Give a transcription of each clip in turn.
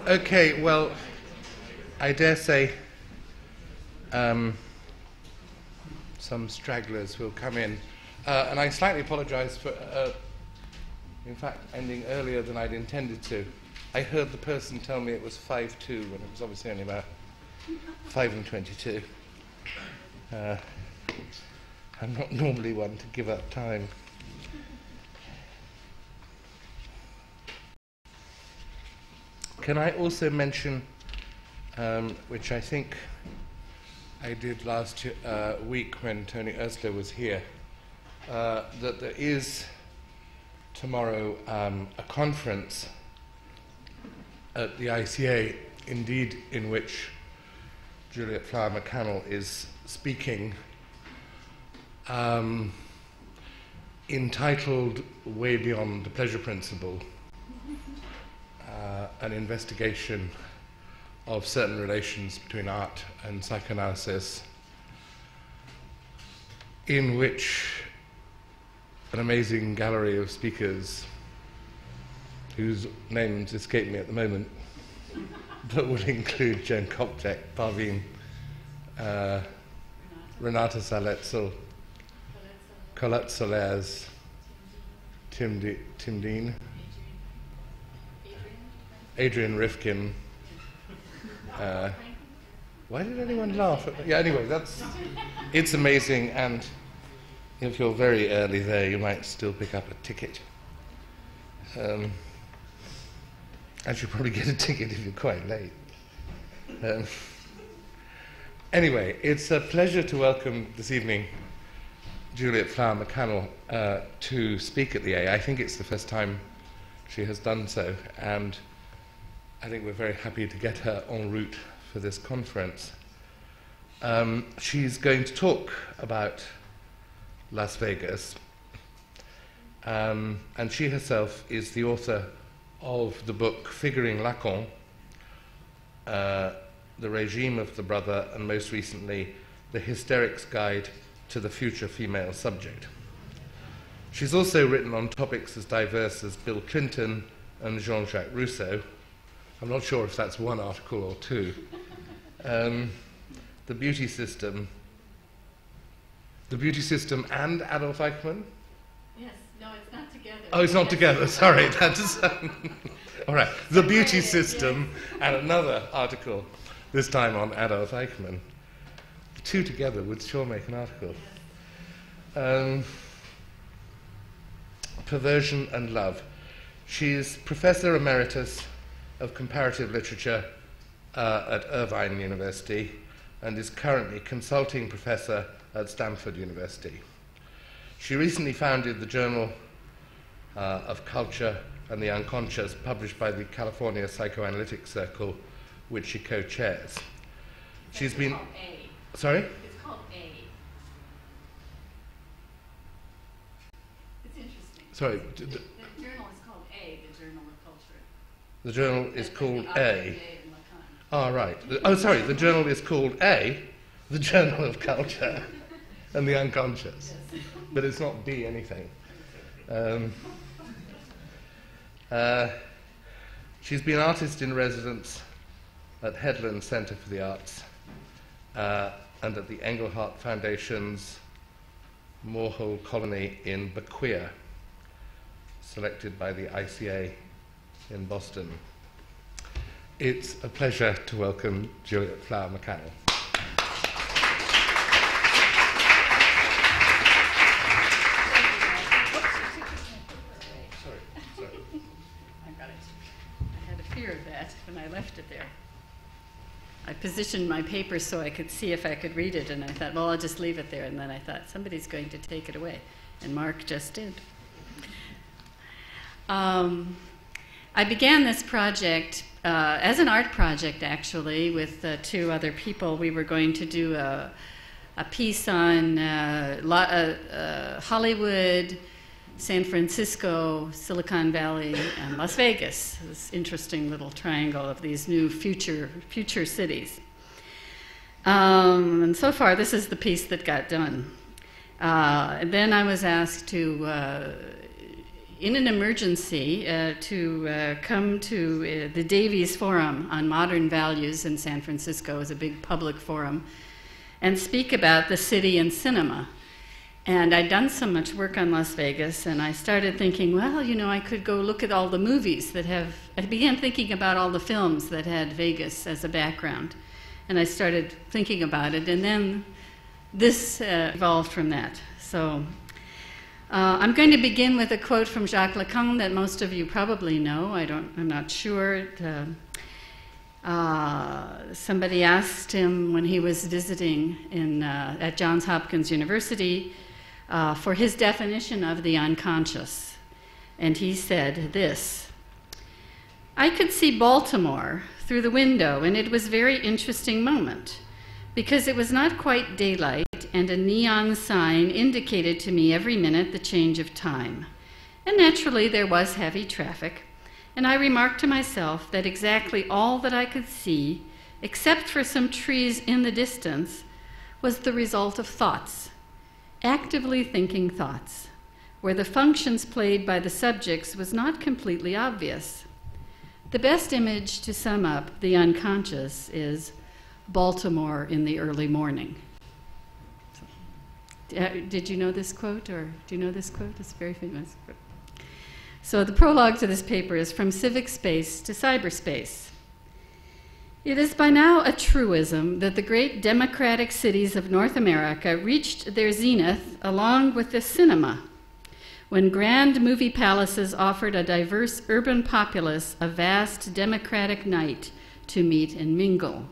Okay, well, I dare say some stragglers will come in. And I slightly apologize for, in fact, ending earlier than I'd intended to. I heard the person tell me it was 5:02 when it was obviously only about 5:22. I'm not normally one to give up time. Can I also mention, which I think I did last week when Tony Ursler was here, that there is tomorrow a conference at the ICA, indeed, in which Juliet Flower MacCannell is speaking, entitled Way Beyond the Pleasure Principle, an investigation of certain relations between art and psychoanalysis, in which an amazing gallery of speakers, whose names escape me at the moment, but will include Joan Koptek, Parveen, Renata Saletzel, Colette Solers, Tim Dean, Adrian Rifkin. Why did anyone laugh at that? Yeah, anyway, it's amazing, and if you're very early there, you might still pick up a ticket. I should probably get a ticket if you're quite late. Anyway, it's a pleasure to welcome this evening Juliet Flower MacCannell to speak at the A. I think it's the first time she has done so, and I think we're very happy to get her en route for this conference. She's going to talk about Las Vegas, and she herself is the author of the book Figuring Lacan, The Regime of the Brother, and most recently, The Hysterics Guide to the Future Female Subject. She's also written on topics as diverse as Bill Clinton and Jean-Jacques Rousseau. I'm not sure if that's one article or two. The beauty system and Adolf Eichmann? Yes, no, it's not together. Oh, it's not together, sorry. That's, all right, the beauty system and another article, this time on Adolf Eichmann. The two together would sure make an article. Perversion and Love. She's Professor Emeritus of Comparative Literature at Irvine University and is currently consulting professor at Stanford University. She recently founded the Journal of Culture and the Unconscious, published by the California Psychoanalytic Circle, which she co-chairs. She's been... Called A. Sorry? It's called A. It's interesting. Sorry. The journal is called A, the Journal of Culture. The journal is called A. Oh, Ah, right. Oh, sorry, the journal is called A, the Journal of Culture and the Unconscious. Yes. But it's not B anything. She's been artist in residence at Headland Centre for the Arts and at the Engelhardt Foundation's Moorhole Colony in Bequia, selected by the ICA in Boston. It's a pleasure to welcome Juliet Flower MacCannell. Sorry. I got it. I had a fear of that when I left it there. I positioned my paper so I could see if I could read it, and I thought, well, I'll just leave it there. And then I thought, somebody's going to take it away. And Mark just did. I began this project as an art project, actually, with two other people. We were going to do a piece on Hollywood, San Francisco, Silicon Valley, and Las Vegas, this interesting little triangle of these new future cities. And so far, this is the piece that got done. And then I was asked to in an emergency to come to the Davies Forum on Modern Values in San Francisco. It was a big public forum, and speak about the city and cinema. And I'd done so much work on Las Vegas, and I started thinking, well, you know, I could go look at all the movies that have... I began thinking about all the films that had Vegas as a background. And I started thinking about it, and then this evolved from that. So I'm going to begin with a quote from Jacques Lacan that most of you probably know. I'm not sure. Somebody asked him when he was visiting at Johns Hopkins University for his definition of the unconscious. And he said this: "I could see Baltimore through the window, and it was a very interesting moment, because it was not quite daylight, and a neon sign indicated to me every minute the change of time. And naturally there was heavy traffic, and I remarked to myself that exactly all that I could see, except for some trees in the distance, was the result of thoughts, actively thinking thoughts, where the functions played by the subjects was not completely obvious. The best image to sum up the unconscious is Baltimore in the early morning." Did you know this quote, or do you know this quote? It's very famous. So the prologue to this paper is From Civic Space to Cyberspace. "It is by now a truism that the great democratic cities of North America reached their zenith along with the cinema, when grand movie palaces offered a diverse urban populace a vast democratic night to meet and mingle.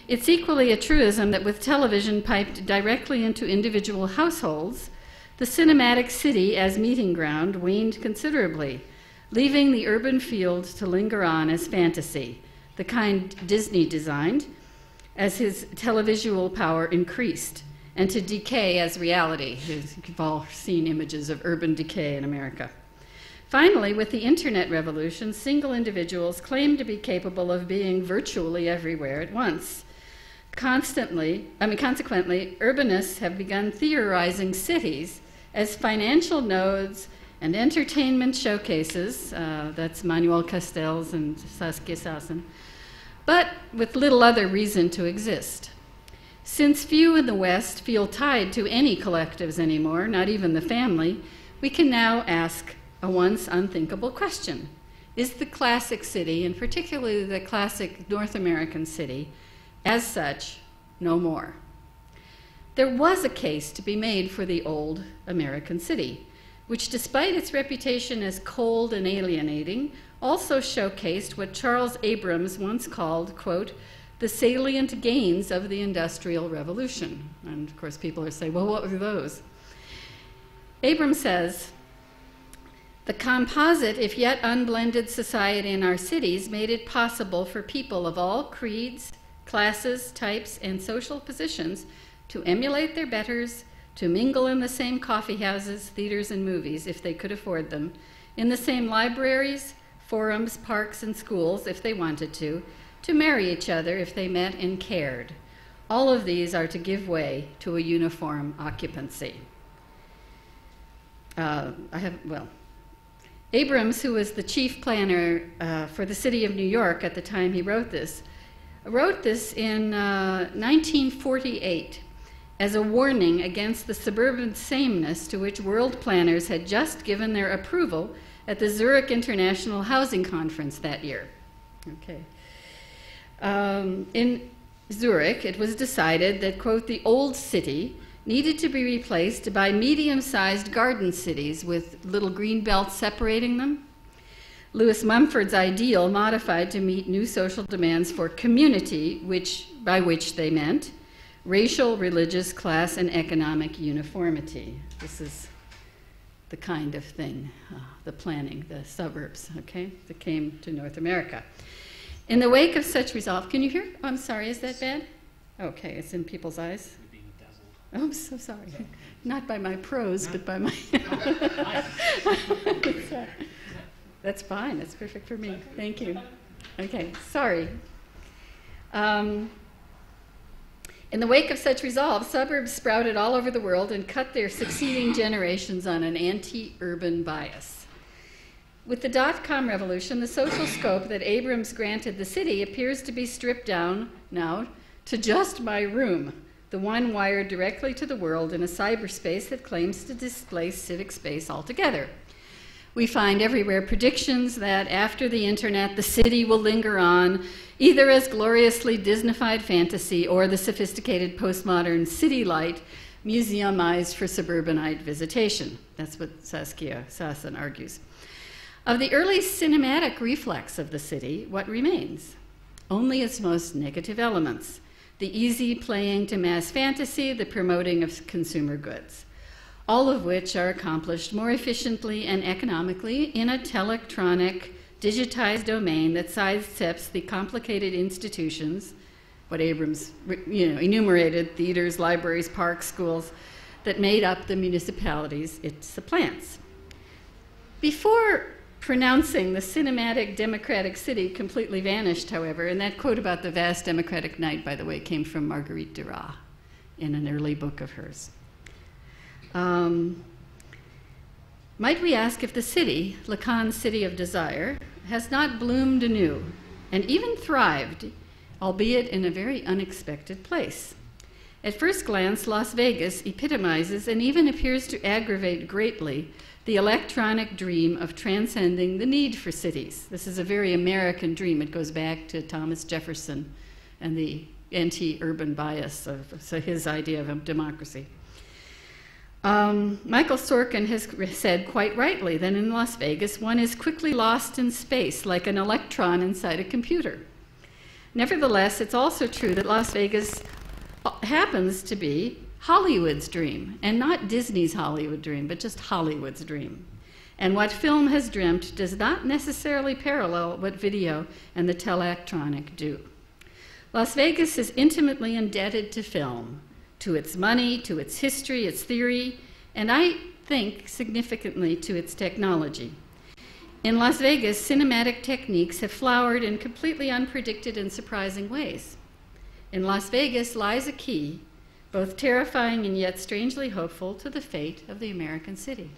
It's equally a truism that with television piped directly into individual households, the cinematic city as meeting ground waned considerably, leaving the urban field to linger on as fantasy, the kind Disney designed, as his televisual power increased, and to decay as reality. You've all seen images of urban decay in America. Finally, with the internet revolution, single individuals claim to be capable of being virtually everywhere at once. Consequently, urbanists have begun theorizing cities as financial nodes and entertainment showcases, that's Manuel Castells and Saskia Sassen, but with little other reason to exist. Since few in the West feel tied to any collectives anymore, not even the family, we can now ask a once unthinkable question. Is the classic city, and particularly the classic North American city, as such, no more? There was a case to be made for the old American city, which despite its reputation as cold and alienating, also showcased what Charles Abrams once called, quote, the salient gains of the Industrial Revolution. And of course people are saying, well, what were those? Abrams says, "The composite, if yet unblended society in our cities made it possible for people of all creeds, classes, types, and social positions to emulate their betters, to mingle in the same coffee houses, theaters, and movies, if they could afford them, in the same libraries, forums, parks, and schools, if they wanted to marry each other if they met and cared. All of these are to give way to a uniform occupancy." Abrams, who was the chief planner for the city of New York at the time he wrote this in 1948 as a warning against the suburban sameness to which world planners had just given their approval at the Zurich International Housing Conference that year. Okay. In Zurich, it was decided that, quote, the old city needed to be replaced by medium-sized garden cities with little green belts separating them. Lewis Mumford's ideal modified to meet new social demands for community, by which they meant racial, religious, class, and economic uniformity. This is the kind of thing, the planning, the suburbs, okay, that came to North America. In the wake of such resolve, can you hear? Oh, I'm sorry, is that bad? Okay, it's in people's eyes. You're being dazzled. Oh, I'm so sorry. Not by my prose, but by my... That's fine, that's perfect for me. Thank you. Okay, sorry. In the wake of such resolve, suburbs sprouted all over the world and cut their succeeding generations on an anti-urban bias. With the dot-com revolution, the social scope that Abrams granted the city appears to be stripped down now to just my room, the one wired directly to the world in a cyberspace that claims to displace civic space altogether. We find everywhere predictions that after the internet, the city will linger on, either as gloriously Disneyfied fantasy or the sophisticated postmodern city light museumized for suburbanite visitation. That's what Saskia Sassen argues. Of the early cinematic reflex of the city, what remains? Only its most negative elements, the easy playing to mass fantasy, the promoting of consumer goods, all of which are accomplished more efficiently and economically in a telectronic, digitized domain that sidesteps the complicated institutions, what Abrams enumerated, theaters, libraries, parks, schools, that made up the municipalities it supplants. Before pronouncing the cinematic democratic city completely vanished, however, and that quote about the vast democratic night, by the way, came from Marguerite Duras in an early book of hers. Might we ask if the city, Lacan's city of desire, has not bloomed anew and even thrived, albeit in a very unexpected place? At first glance, Las Vegas epitomizes and even appears to aggravate greatly the electronic dream of transcending the need for cities. This is a very American dream. It goes back to Thomas Jefferson and the anti-urban bias of his idea of a democracy. Michael Sorkin has said quite rightly that in Las Vegas, one is quickly lost in space like an electron inside a computer. Nevertheless, it's also true that Las Vegas happens to be Hollywood's dream, and not Disney's Hollywood dream, but just Hollywood's dream. And what film has dreamt does not necessarily parallel what video and the telectronic do. Las Vegas is intimately indebted to film, to its money, to its history, its theory, and I think significantly to its technology. In Las Vegas, cinematic techniques have flowered in completely unpredicted and surprising ways. In Las Vegas lies a key, both terrifying and yet strangely hopeful, to the fate of the American city.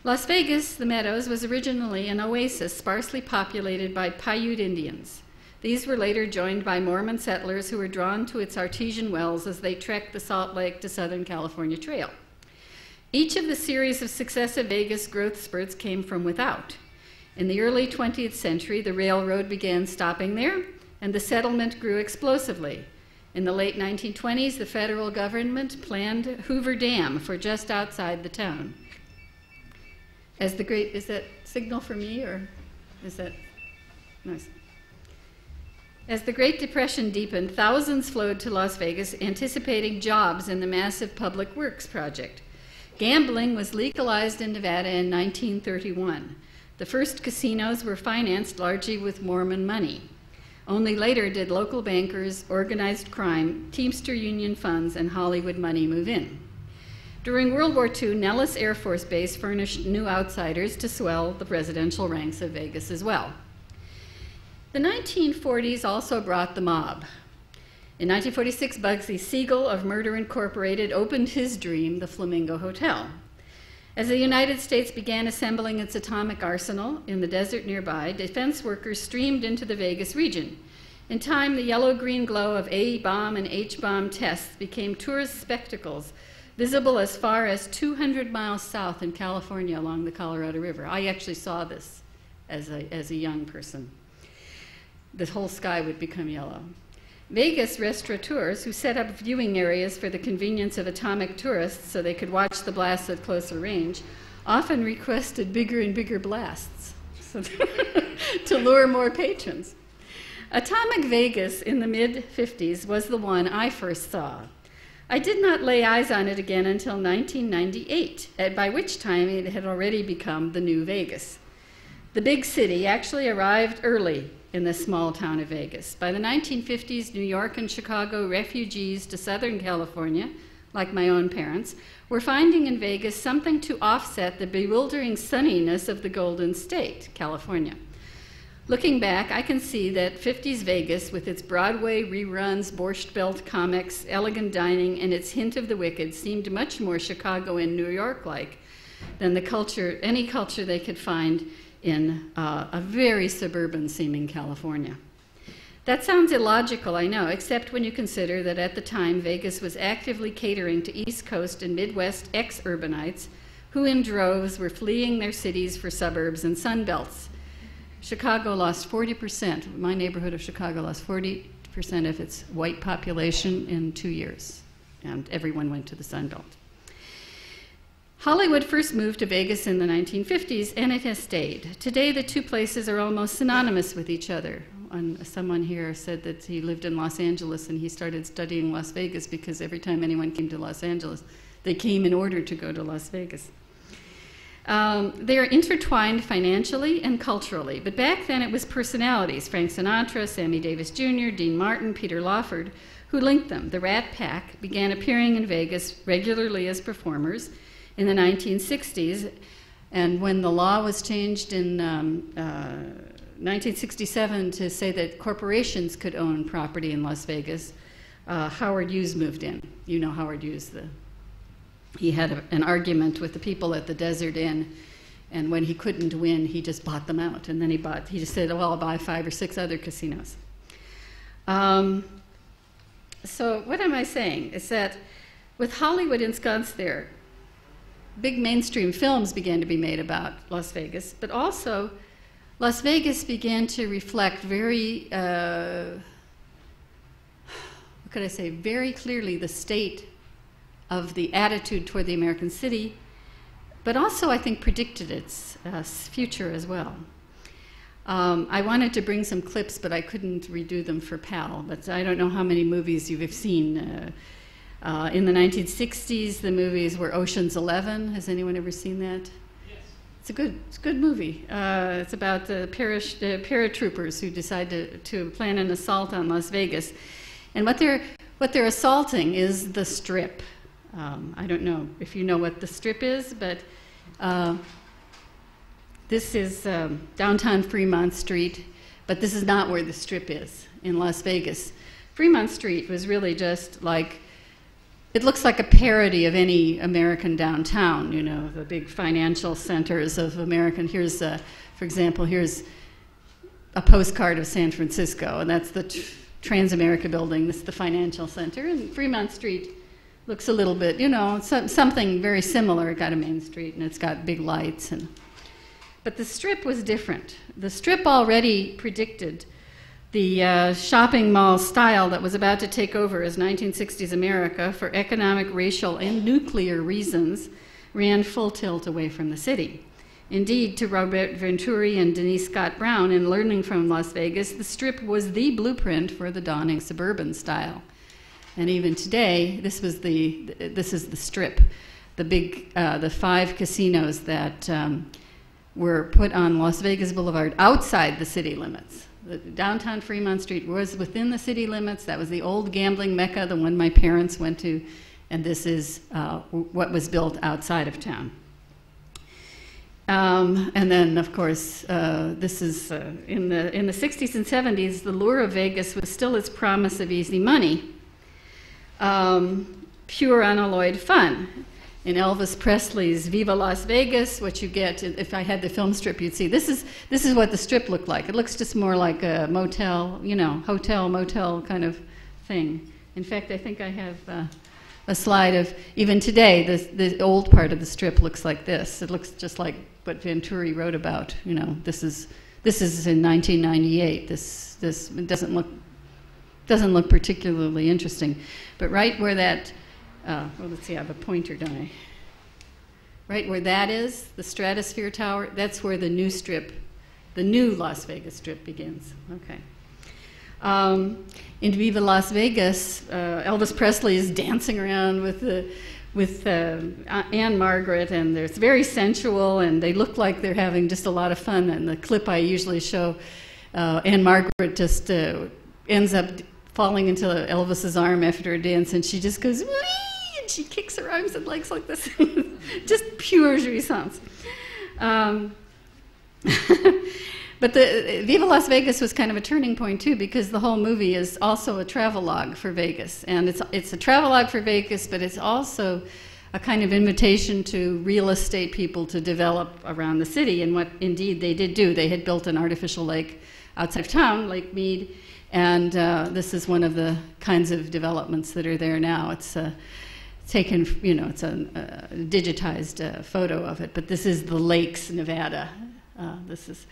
Las Vegas, the Meadows, was originally an oasis sparsely populated by Paiute Indians. These were later joined by Mormon settlers who were drawn to its artesian wells as they trekked the Salt Lake to Southern California Trail. Each of the series of successive Vegas growth spurts came from without. In the early 20th century, the railroad began stopping there, and the settlement grew explosively. In the late 1920s, the federal government planned Hoover Dam for just outside the town. Is that signal for me, or is that nice? As the Great Depression deepened, thousands flowed to Las Vegas anticipating jobs in the massive public works project. Gambling was legalized in Nevada in 1931. The first casinos were financed largely with Mormon money. Only later did local bankers, organized crime, Teamster Union funds, and Hollywood money move in. During World War II, Nellis Air Force Base furnished new outsiders to swell the presidential ranks of Vegas as well. The 1940s also brought the mob. In 1946, Bugsy Siegel of Murder Incorporated opened his dream, the Flamingo Hotel. As the United States began assembling its atomic arsenal in the desert nearby, defense workers streamed into the Vegas region. In time, the yellow-green glow of A-bomb and H-bomb tests became tourist spectacles, visible as far as 200 miles south in California along the Colorado River. I actually saw this as a young person. The whole sky would become yellow. Vegas restaurateurs, who set up viewing areas for the convenience of atomic tourists so they could watch the blasts at closer range, often requested bigger and bigger blasts to lure more patrons. Atomic Vegas in the mid-50s was the one I first saw. I did not lay eyes on it again until 1998, by which time it had already become the new Vegas. The big city actually arrived early in the small town of Vegas. By the 1950s, New York and Chicago refugees to Southern California, like my own parents, were finding in Vegas something to offset the bewildering sunniness of the Golden State, California. Looking back, I can see that 50s Vegas, with its Broadway reruns, Borscht Belt comics, elegant dining, and its hint of the wicked, seemed much more Chicago and New York-like than the culture, any culture they could find in a very suburban-seeming California. That sounds illogical, I know, except when you consider that at the time Vegas was actively catering to East Coast and Midwest ex-urbanites who in droves were fleeing their cities for suburbs and sunbelts. Chicago lost 40%, my neighborhood of Chicago lost 40% of its white population in 2 years, and everyone went to the Sunbelt. Hollywood first moved to Vegas in the 1950s, and it has stayed. Today, the two places are almost synonymous with each other. Someone here said that he lived in Los Angeles, and he started studying Las Vegas because every time anyone came to Los Angeles, they came in order to go to Las Vegas. They are intertwined financially and culturally, but back then it was personalities, Frank Sinatra, Sammy Davis Jr., Dean Martin, Peter Lawford, who linked them. The Rat Pack began appearing in Vegas regularly as performers in the 1960s, and when the law was changed in 1967 to say that corporations could own property in Las Vegas, Howard Hughes moved in. You know Howard Hughes, he had an argument with the people at the Desert Inn, and when he couldn't win, he just bought them out. And then he just said, well, I'll buy 5 or 6 other casinos. So what am I saying? Is that with Hollywood ensconced there, big mainstream films began to be made about Las Vegas, but also Las Vegas began to reflect very, what could I say, very clearly the state of the attitude toward the American city, but also I think predicted its future as well. I wanted to bring some clips, but I couldn't redo them for PAL, but I don't know how many movies you've seen. In the 1960s, the movies were Ocean's 11. Has anyone ever seen that? Yes. It's a good movie. It's about the paratroopers who decide to plan an assault on Las Vegas. And what they're assaulting is the Strip. I don't know if you know what the Strip is, but this is downtown Fremont Street, but this is not where the Strip is in Las Vegas. Fremont Street was really just like, it looks like a parody of any American downtown, you know, the big financial centers of American. Here's, for example, here's a postcard of San Francisco, and that's the Transamerica building. This is the financial center, and Fremont Street looks a little bit, you know, something very similar. It got a main street, and it's got big lights. But the Strip was different. The Strip already predicted the shopping mall style that was about to take over as 1960s America, for economic, racial, and nuclear reasons, ran full tilt away from the city. Indeed, to Robert Venturi and Denise Scott Brown, in Learning from Las Vegas, the Strip was the blueprint for the dawning suburban style. And even today, this is the Strip, the 5 casinos that were put on Las Vegas Boulevard outside the city limits. The downtown Fremont Street was within the city limits. That was the old gambling mecca, the one my parents went to, and this is what was built outside of town. And then, of course, this is in the 60s and 70s, the lure of Vegas was still its promise of easy money, pure unalloyed fun. In Elvis Presley's Viva Las Vegas, what you get, if I had the film strip, you'd see, this is what the Strip looked like. It looks just more like a motel, you know, hotel, motel kind of thing. In fact, I think I have a slide of, even today, the old part of the Strip looks like this. It looks just like what Venturi wrote about. You know, this is in 1998. This doesn't look particularly interesting. But right where that, well, let's see, I have a pointer, don't I? Right where that is, the Stratosphere Tower, that's where the new Strip, the new Las Vegas Strip begins. Okay. In Viva Las Vegas, Elvis Presley is dancing around with Anne Margaret, and it's very sensual, and they look like they're having just a lot of fun. And the clip I usually show, Anne Margaret just ends up falling into Elvis's arm after a dance, and she just goes, wee! And she kicks her arms and legs like this. Just pure jouissance. But the Viva Las Vegas was kind of a turning point, too, because the whole movie is also a travelogue for Vegas. And it's a travelogue for Vegas, but it's also a kind of invitation to real estate people to develop around the city, and what indeed they did do. They had built an artificial lake outside of town, Lake Mead, and this is one of the kinds of developments that are there now. It's taken, you know, it's a digitized photo of it, but this is the Lakes, Nevada. This is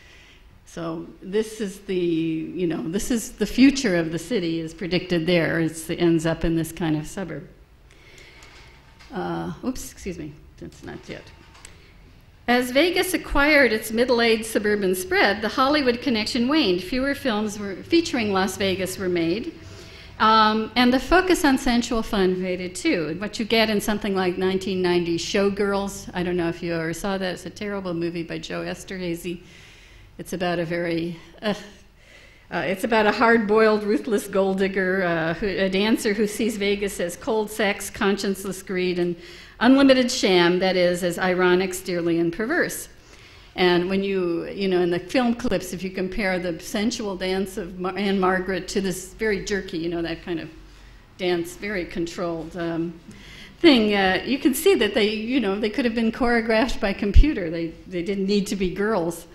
the, you know, this is the future of the city is predicted there. It ends up in this kind of suburb. Oops, excuse me, that's not yet. As Vegas acquired its middle-aged suburban spread, the Hollywood connection waned. Fewer films featuring Las Vegas were made, and the focus on sensual fun faded too. And what you get in something like 1990 Showgirls, I don't know if you ever saw that, it's a terrible movie by Joe Esterhazy. It's about a very, it's about a hard-boiled, ruthless gold digger, a dancer who sees Vegas as cold sex, conscienceless greed, and unlimited sham, that is, as ironic, Stearlian perverse. And when you know, in the film clips, if you compare the sensual dance of Anne Margaret to this very jerky, you know, that kind of dance, very controlled thing, you can see that they, you know, they could have been choreographed by computer. They didn't need to be girls.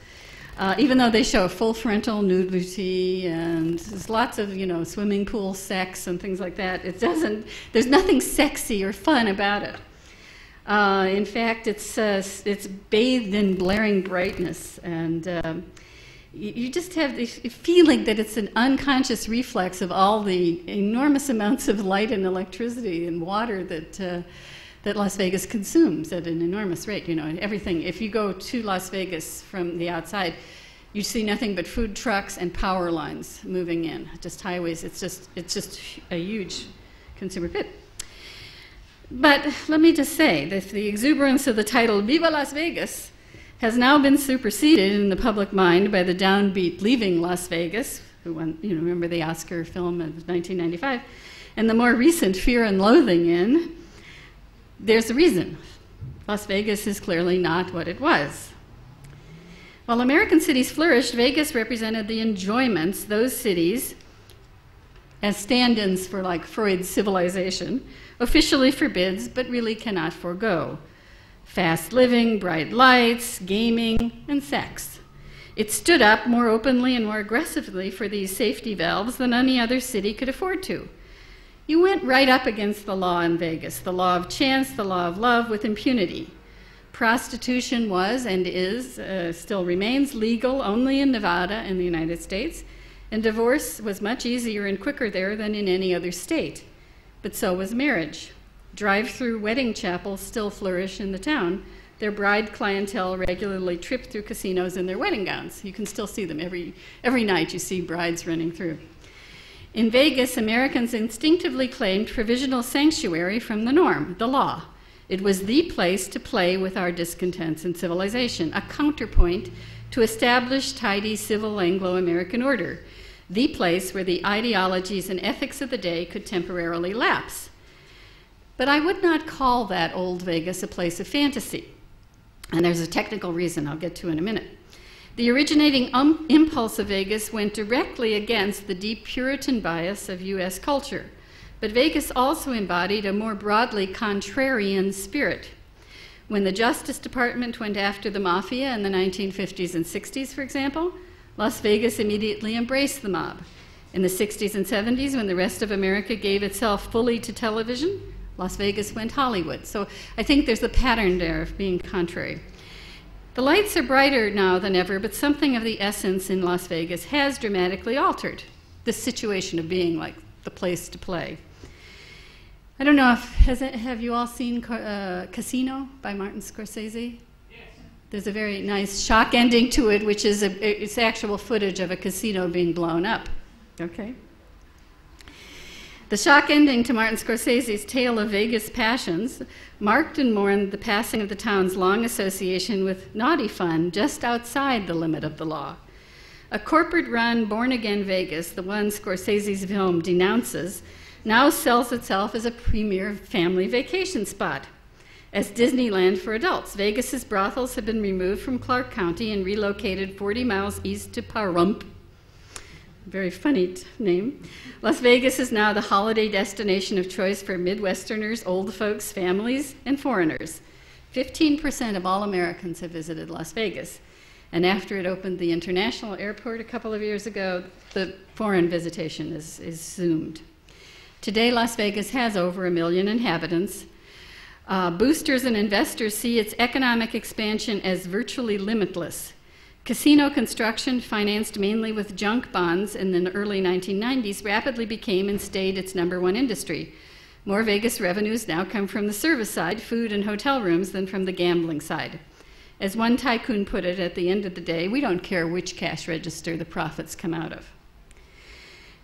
Even though they show full frontal nudity and there's lots of, you know, swimming pool sex and things like that, it doesn't, there's nothing sexy or fun about it. In fact, it's bathed in blaring brightness, and you just have the feeling that it's an unconscious reflex of all the enormous amounts of light and electricity and water that Las Vegas consumes at an enormous rate. You know, and everything. If you go to Las Vegas from the outside, you see nothing but food trucks and power lines moving in, just highways. It's just a huge consumer pit. But let me just say that the exuberance of the title Viva Las Vegas has now been superseded in the public mind by the downbeat Leaving Las Vegas, who won, you know, remember the Oscar film of 1995, and the more recent Fear and Loathing in. There's a reason. Las Vegas is clearly not what it was. While American cities flourished, Vegas represented the enjoyments those cities, as stand-ins for like Freud's civilization, officially forbids but really cannot forego. Fast living, bright lights, gaming, and sex. It stood up more openly and more aggressively for these safety valves than any other city could afford to. You went right up against the law in Vegas, the law of chance, the law of love, with impunity. Prostitution was and is, still remains, legal only in Nevada and the United States, and divorce was much easier and quicker there than in any other state. But so was marriage. Drive-through wedding chapels still flourish in the town. Their bride clientele regularly trip through casinos in their wedding gowns. You can still see them every night. You see brides running through. In Vegas, Americans instinctively claimed provisional sanctuary from the norm, the law. It was the place to play with our discontents in civilization, a counterpoint to established, tidy, civil Anglo-American order, the place where the ideologies and ethics of the day could temporarily lapse. But I would not call that old Vegas a place of fantasy. And there's a technical reason I'll get to in a minute. The originating impulse of Vegas went directly against the deep Puritan bias of US culture. But Vegas also embodied a more broadly contrarian spirit. When the Justice Department went after the mafia in the 1950s and 60s, for example, Las Vegas immediately embraced the mob. In the 60s and 70s, when the rest of America gave itself fully to television, Las Vegas went Hollywood. So I think there's a pattern there of being contrary. The lights are brighter now than ever, but something of the essence in Las Vegas has dramatically altered this situation of being like the place to play. I don't know if, have you all seen Casino by Martin Scorsese? Yes. There's a very nice shock ending to it, which is it's actual footage of a casino being blown up. Okay. The shock ending to Martin Scorsese's tale of Vegas passions marked and mourned the passing of the town's long association with naughty fun just outside the limit of the law. A corporate-run, born-again Vegas, the one Scorsese's film denounces, now sells itself as a premier family vacation spot. As Disneyland for adults, Vegas's brothels have been removed from Clark County and relocated 40 miles east to Pahrump. very funny name. Las Vegas is now the holiday destination of choice for Midwesterners, old folks, families, and foreigners. 15% of all Americans have visited Las Vegas. And after it opened the international airport a couple of years ago, the foreign visitation is zoomed. Today, Las Vegas has over 1 million inhabitants. Boosters and investors see its economic expansion as virtually limitless. Casino construction, financed mainly with junk bonds in the early 1990s, rapidly became and stayed its #1 industry. More Vegas revenues now come from the service side, food and hotel rooms, than from the gambling side. As one tycoon put it, at the end of the day, we don't care which cash register the profits come out of.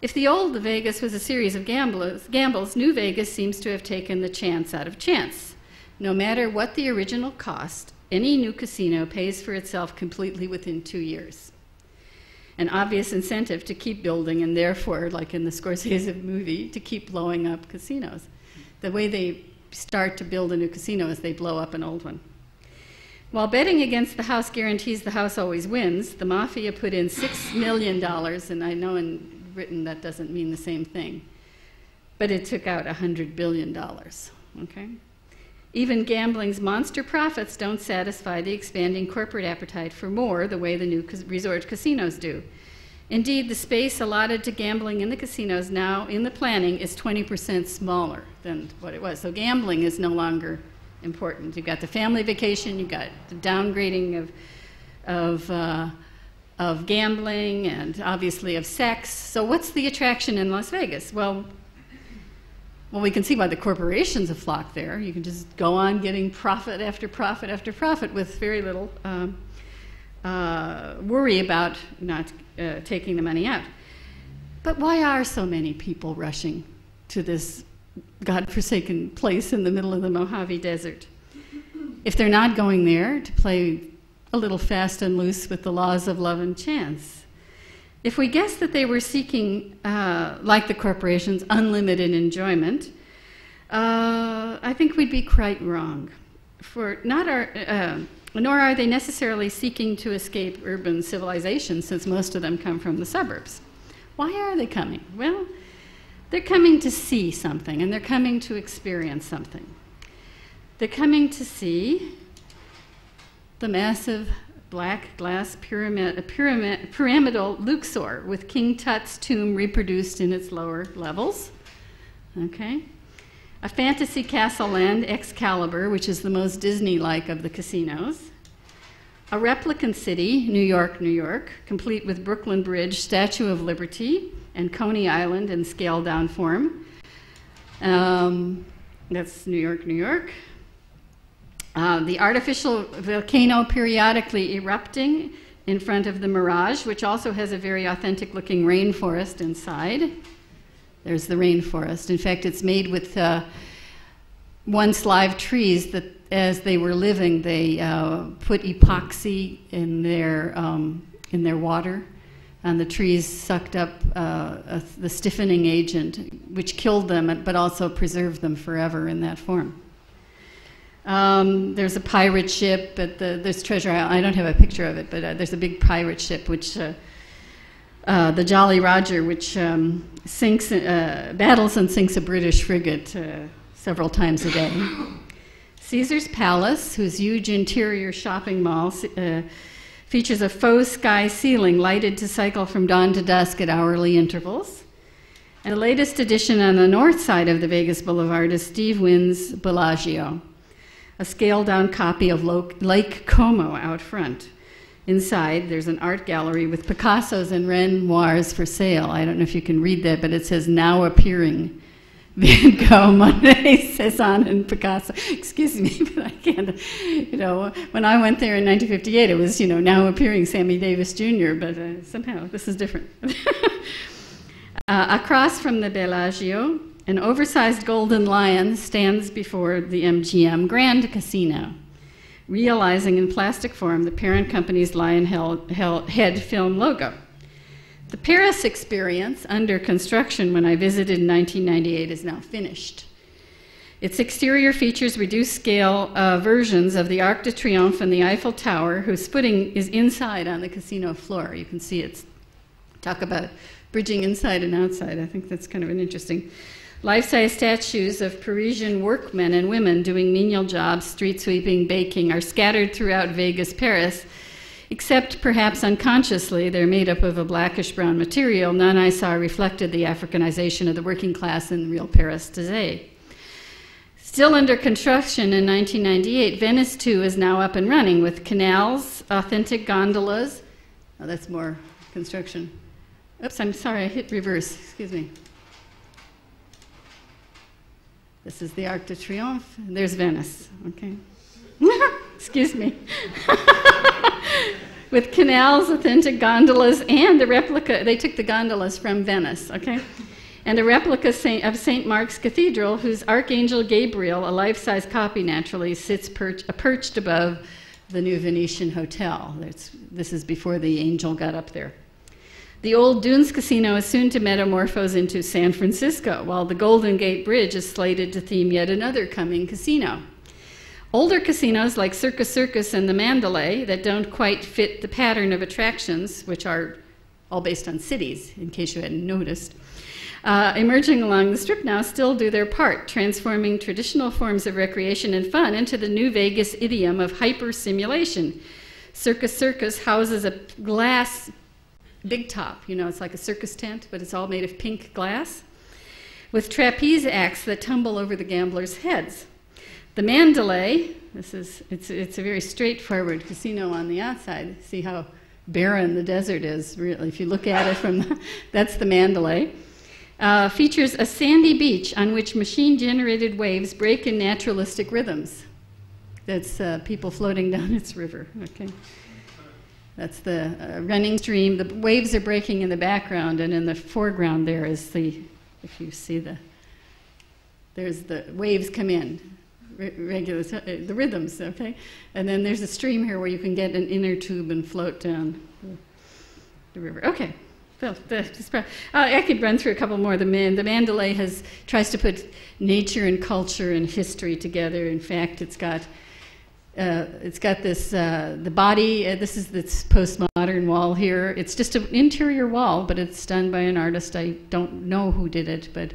If the old Vegas was a series of gambles, New Vegas seems to have taken the chance out of chance. No matter what the original cost, any new casino pays for itself completely within 2 years. An obvious incentive to keep building, and therefore, like in the Scorsese movie, to keep blowing up casinos. The way they start to build a new casino is they blow up an old one. While betting against the house guarantees the house always wins, the mafia put in $6 million, and I know in Britain that doesn't mean the same thing, but it took out $100 billion, okay? Even gambling's monster profits don't satisfy the expanding corporate appetite for more the way the new resort casinos do. Indeed, the space allotted to gambling in the casinos now in the planning is 20% smaller than what it was. So gambling is no longer important. You've got the family vacation, you've got the downgrading of gambling and obviously of sex. So what's the attraction in Las Vegas? Well, we can see why the corporations have flocked there. You can just go on getting profit after profit after profit with very little worry about not taking the money out. But why are so many people rushing to this godforsaken place in the middle of the Mojave Desert? If they're not going there to play a little fast and loose with the laws of love and chance. If we guessed that they were seeking, like the corporations, unlimited enjoyment, I think we'd be quite wrong. Nor are they necessarily seeking to escape urban civilization, since most of them come from the suburbs. Why are they coming? Well, they're coming to see something, and they're coming to experience something. They're coming to see the massive black glass pyramidal Luxor with King Tut's tomb reproduced in its lower levels. Okay? A fantasy castle land, Excalibur, which is the most Disney-like of the casinos. A replicant city, New York, New York, complete with Brooklyn Bridge, Statue of Liberty, and Coney Island in scaled-down form. That's New York, New York. The artificial volcano periodically erupting in front of the Mirage, which also has a very authentic-looking rainforest inside. There's the rainforest. In fact, it's made with once live trees that, as they were living, they put epoxy in their water, and the trees sucked up the stiffening agent, which killed them, but also preserved them forever in that form. There's a pirate ship at there's Treasure Island. I don't have a picture of it, but there's a big pirate ship, which the Jolly Roger, which battles and sinks a British frigate several times a day. Caesar's Palace, whose huge interior shopping mall features a faux sky ceiling lighted to cycle from dawn to dusk at hourly intervals. And the latest addition on the north side of the Vegas Boulevard is Steve Wynn's Bellagio, a scaled-down copy of Lake Como out front. Inside, there's an art gallery with Picassos and Renoirs for sale. I don't know if you can read that, but it says now appearing. Van Gogh, Monet, Cezanne, and Picasso. Excuse me, but I can't, when I went there in 1958, it was, now appearing Sammy Davis Jr., but somehow this is different. Across from the Bellagio, an oversized golden lion stands before the MGM Grand Casino, realizing in plastic form the parent company's lion head film logo. The Paris experience, under construction when I visited in 1998, is now finished. Its exterior features reduced-scale versions of the Arc de Triomphe and the Eiffel Tower, whose footing is inside on the casino floor. You can see it's Talk about bridging inside and outside. I think that's kind of an interesting. Life-size statues of Parisian workmen and women doing menial jobs, street sweeping, baking, are scattered throughout Vegas, Paris, except perhaps unconsciously they're made up of a blackish-brown material. None I saw reflected the Africanization of the working class in real Paris today. Still under construction in 1998, Venice, too, is now up and running with canals, authentic gondolas. Oh, that's more construction. Oops, I'm sorry, I hit reverse. Excuse me. This is the Arc de Triomphe. There's Venice, okay? Excuse me. With canals, authentic gondolas, and a replica. They took the gondolas from Venice, okay? And a replica of St. Mark's Cathedral, whose Archangel Gabriel, a life-size copy naturally, sits perched above the new Venetian Hotel. This is before the angel got up there. The old Dunes Casino is soon to metamorphose into San Francisco, while the Golden Gate Bridge is slated to theme yet another coming casino. Older casinos like Circus Circus and the Mandalay that don't quite fit the pattern of attractions, which are all based on cities, in case you hadn't noticed, emerging along the Strip now still do their part, transforming traditional forms of recreation and fun into the new Vegas idiom of hyper-simulation. Circus Circus houses a glass big top, you know, it's like a circus tent, but it's all made of pink glass, with trapeze acts that tumble over the gamblers' heads. The Mandalay, it's a very straightforward casino on the outside. See how barren the desert is, really. If you look at it from, that's the Mandalay. Features a sandy beach on which machine-generated waves break in naturalistic rhythms. That's people floating down its river, okay? That's the running stream. The waves are breaking in the background, and in the foreground there is if you see there's the waves come in, the rhythms, okay? And then there's a stream here where you can get an inner tube and float down the river. Okay. Well, I could run through a couple more. The Mandalay tries to put nature and culture and history together. In fact, it's got this, the body, this is this postmodern wall here. It's just an interior wall, but it's done by an artist. I don't know who did it, but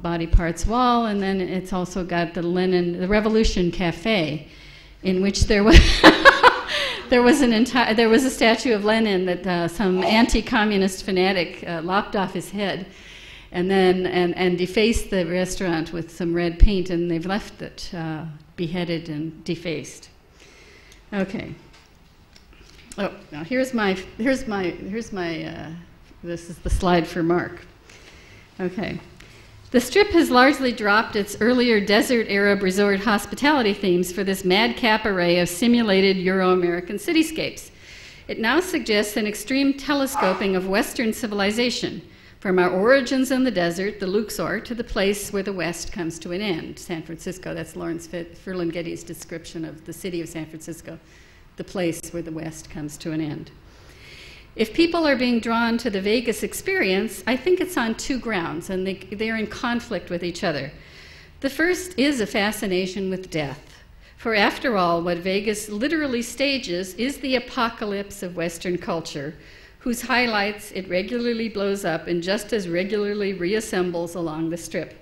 body parts wall. And then it's also got the Revolution Cafe, in which there was, there was a statue of Lenin that some anti-communist fanatic lopped off his head and then and defaced the restaurant with some red paint, and they've left it beheaded and defaced. Okay. Oh, now this is the slide for Mark. Okay. The Strip has largely dropped its earlier desert Arab resort hospitality themes for this madcap array of simulated Euro-American cityscapes. It now suggests an extreme telescoping of Western civilization, from our origins in the desert, the Luxor, to the place where the West comes to an end, San Francisco. That's Lawrence Ferlinghetti's description of the city of San Francisco, the place where the West comes to an end. If people are being drawn to the Vegas experience, I think it's on two grounds, and they're in conflict with each other. The first is a fascination with death. For after all, what Vegas literally stages is the apocalypse of Western culture, whose highlights it regularly blows up and just as regularly reassembles along the Strip.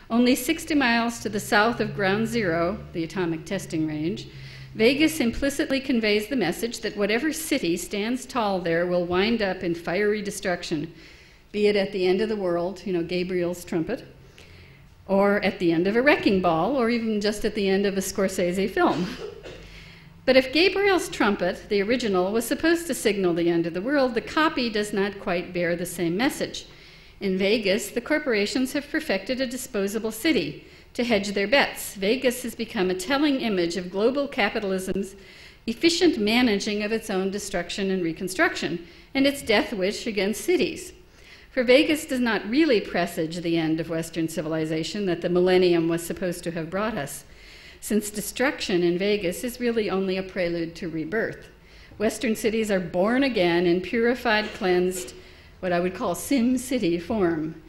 Only 60 miles to the south of Ground Zero, the atomic testing range, Vegas implicitly conveys the message that whatever city stands tall there will wind up in fiery destruction, be it at the end of the world, you know, Gabriel's trumpet, or at the end of a wrecking ball, or even just at the end of a Scorsese film. But if Gabriel's trumpet, the original, was supposed to signal the end of the world, the copy does not quite bear the same message. In Vegas, the corporations have perfected a disposable city to hedge their bets. Vegas has become a telling image of global capitalism's efficient managing of its own destruction and reconstruction, and its death wish against cities. For Vegas does not really presage the end of Western civilization that the millennium was supposed to have brought us, since destruction in Vegas is really only a prelude to rebirth. Western cities are born again in purified, cleansed, what I would call Sim City form.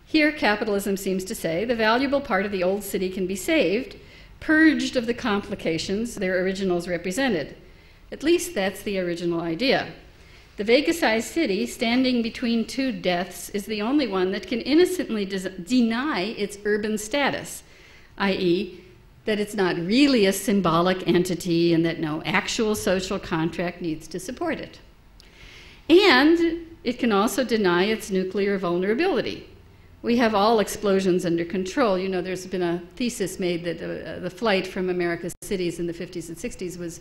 Here, capitalism seems to say, the valuable part of the old city can be saved, purged of the complications their originals represented. At least that's the original idea. The Vegas-sized city, standing between two deaths, is the only one that can innocently deny its urban status, i.e., that it's not really a symbolic entity and that no actual social contract needs to support it. And it can also deny its nuclear vulnerability. We have all explosions under control. You know, there's been a thesis made that the flight from America's cities in the 50s and 60s was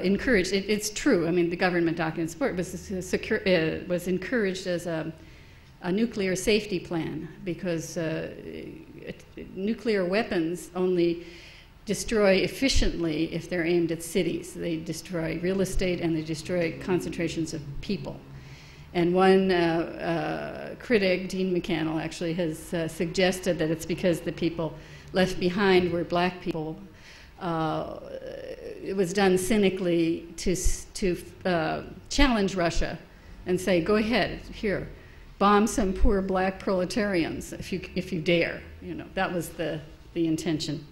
encouraged. It's true. I mean, the government documents support it was encouraged as a nuclear safety plan because nuclear weapons only destroy efficiently if they're aimed at cities. They destroy real estate and they destroy concentrations of people. And one critic, Dean McCannell, actually has suggested that it's because the people left behind were black people. It was done cynically to challenge Russia and say, go ahead, here, bomb some poor black proletarians if you dare. You know, that was the intention.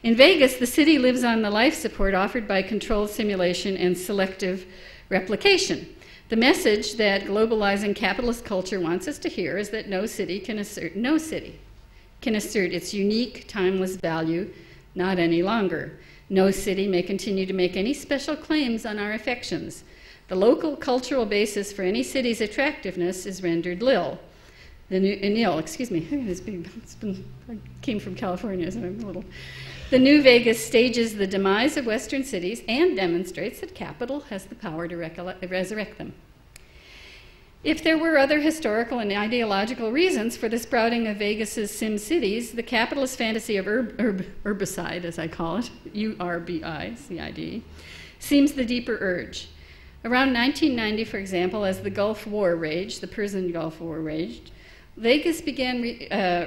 In Vegas, the city lives on the life support offered by controlled simulation and selective replication. The message that globalizing capitalist culture wants us to hear is that no city can assert its unique, timeless value, not any longer. No city may continue to make any special claims on our affections. The local cultural basis for any city's attractiveness is rendered nil. Excuse me. I came from California, so I'm a little. The New Vegas stages the demise of Western cities and demonstrates that capital has the power to resurrect them. If there were other historical and ideological reasons for the sprouting of Vegas's sim cities, the capitalist fantasy of herbicide, as I call it, URBICID, seems the deeper urge. Around 1990, for example, as the Gulf War raged, the Persian Gulf War raged, Vegas began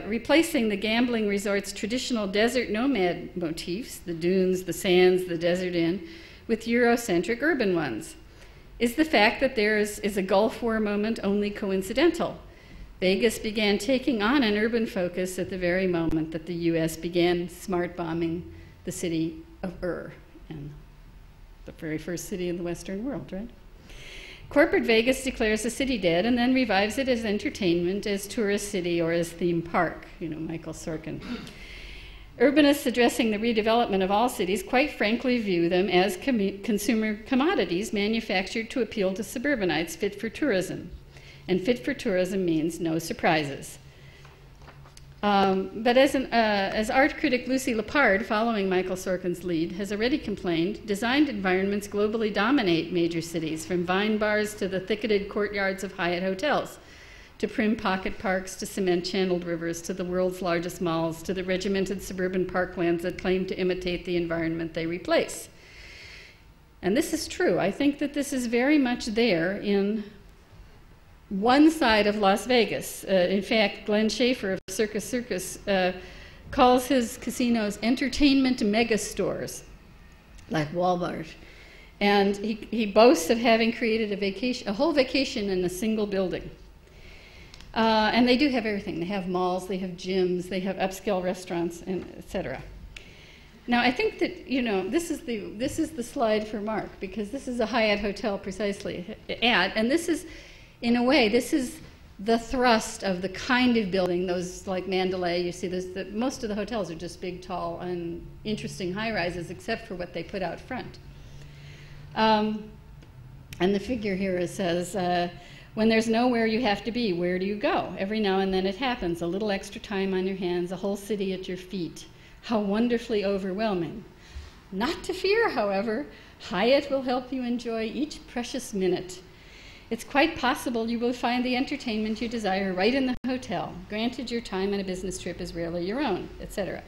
replacing the gambling resort's traditional desert nomad motifs, the dunes, the sands, the desert inn, with Eurocentric urban ones. Is the fact that there is a Gulf War moment only coincidental? Vegas began taking on an urban focus at the very moment that the US began smart bombing the city of and the very first city in the Western world, right? Corporate Vegas declares the city dead and then revives it as entertainment, as tourist city, or as theme park, you know, Michael Sorkin. Urbanists addressing the redevelopment of all cities quite frankly view them as consumer commodities manufactured to appeal to suburbanites fit for tourism. And fit for tourism means no surprises. But as art critic Lucy Lepard, following Michael Sorkin's lead, has already complained, designed environments globally dominate major cities, from vine bars to the thicketed courtyards of Hyatt hotels, to prim pocket parks, to cement-channeled rivers, to the world's largest malls, to the regimented suburban parklands that claim to imitate the environment they replace. And this is true. I think that this is very much there in one side of Las Vegas. In fact, Glenn Schaefer of Circus Circus calls his casinos entertainment megastores, like Walmart. And he boasts of having created a whole vacation in a single building. And they do have everything. They have malls, they have gyms, they have upscale restaurants, and etc. Now, I think that, you know, this is the slide for Mark, because this is a Hyatt hotel precisely ad, and this is, in a way, this is the thrust of the kind of building, those like Mandalay, you see, most of the hotels are just big, tall, and interesting high-rises, except for what they put out front. And the figure here says, when there's nowhere you have to be, where do you go? Every now and then it happens, a little extra time on your hands, a whole city at your feet. How wonderfully overwhelming. Not to fear, however, Hyatt will help you enjoy each precious minute. It's quite possible you will find the entertainment you desire right in the hotel. Granted, your time on a business trip is rarely your own, etc.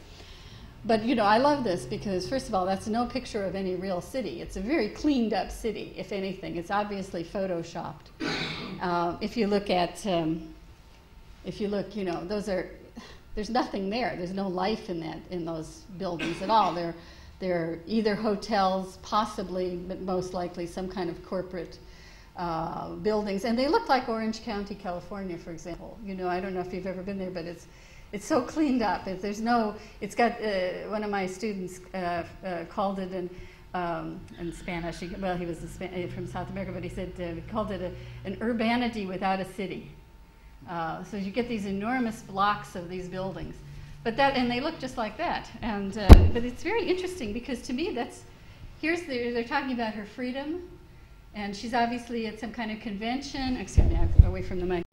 But, you know, I love this because, first of all, that's no picture of any real city. It's a very cleaned up city, if anything. It's obviously photoshopped. If you look, you know, there's nothing there. There's no life in those buildings at all. They're either hotels, possibly, but most likely some kind of corporate buildings. And they look like Orange County, California, for example. You know, I don't know if you've ever been there, but it's so cleaned up. It's got, one of my students called it in Spanish. Well, he was from South America, but he said he called it an urbanity without a city. So you get these enormous blocks of these buildings, and they look just like that. And but it's very interesting because to me they're talking about her freedom, and she's obviously at some kind of convention. Excuse me, I'm away from the mic.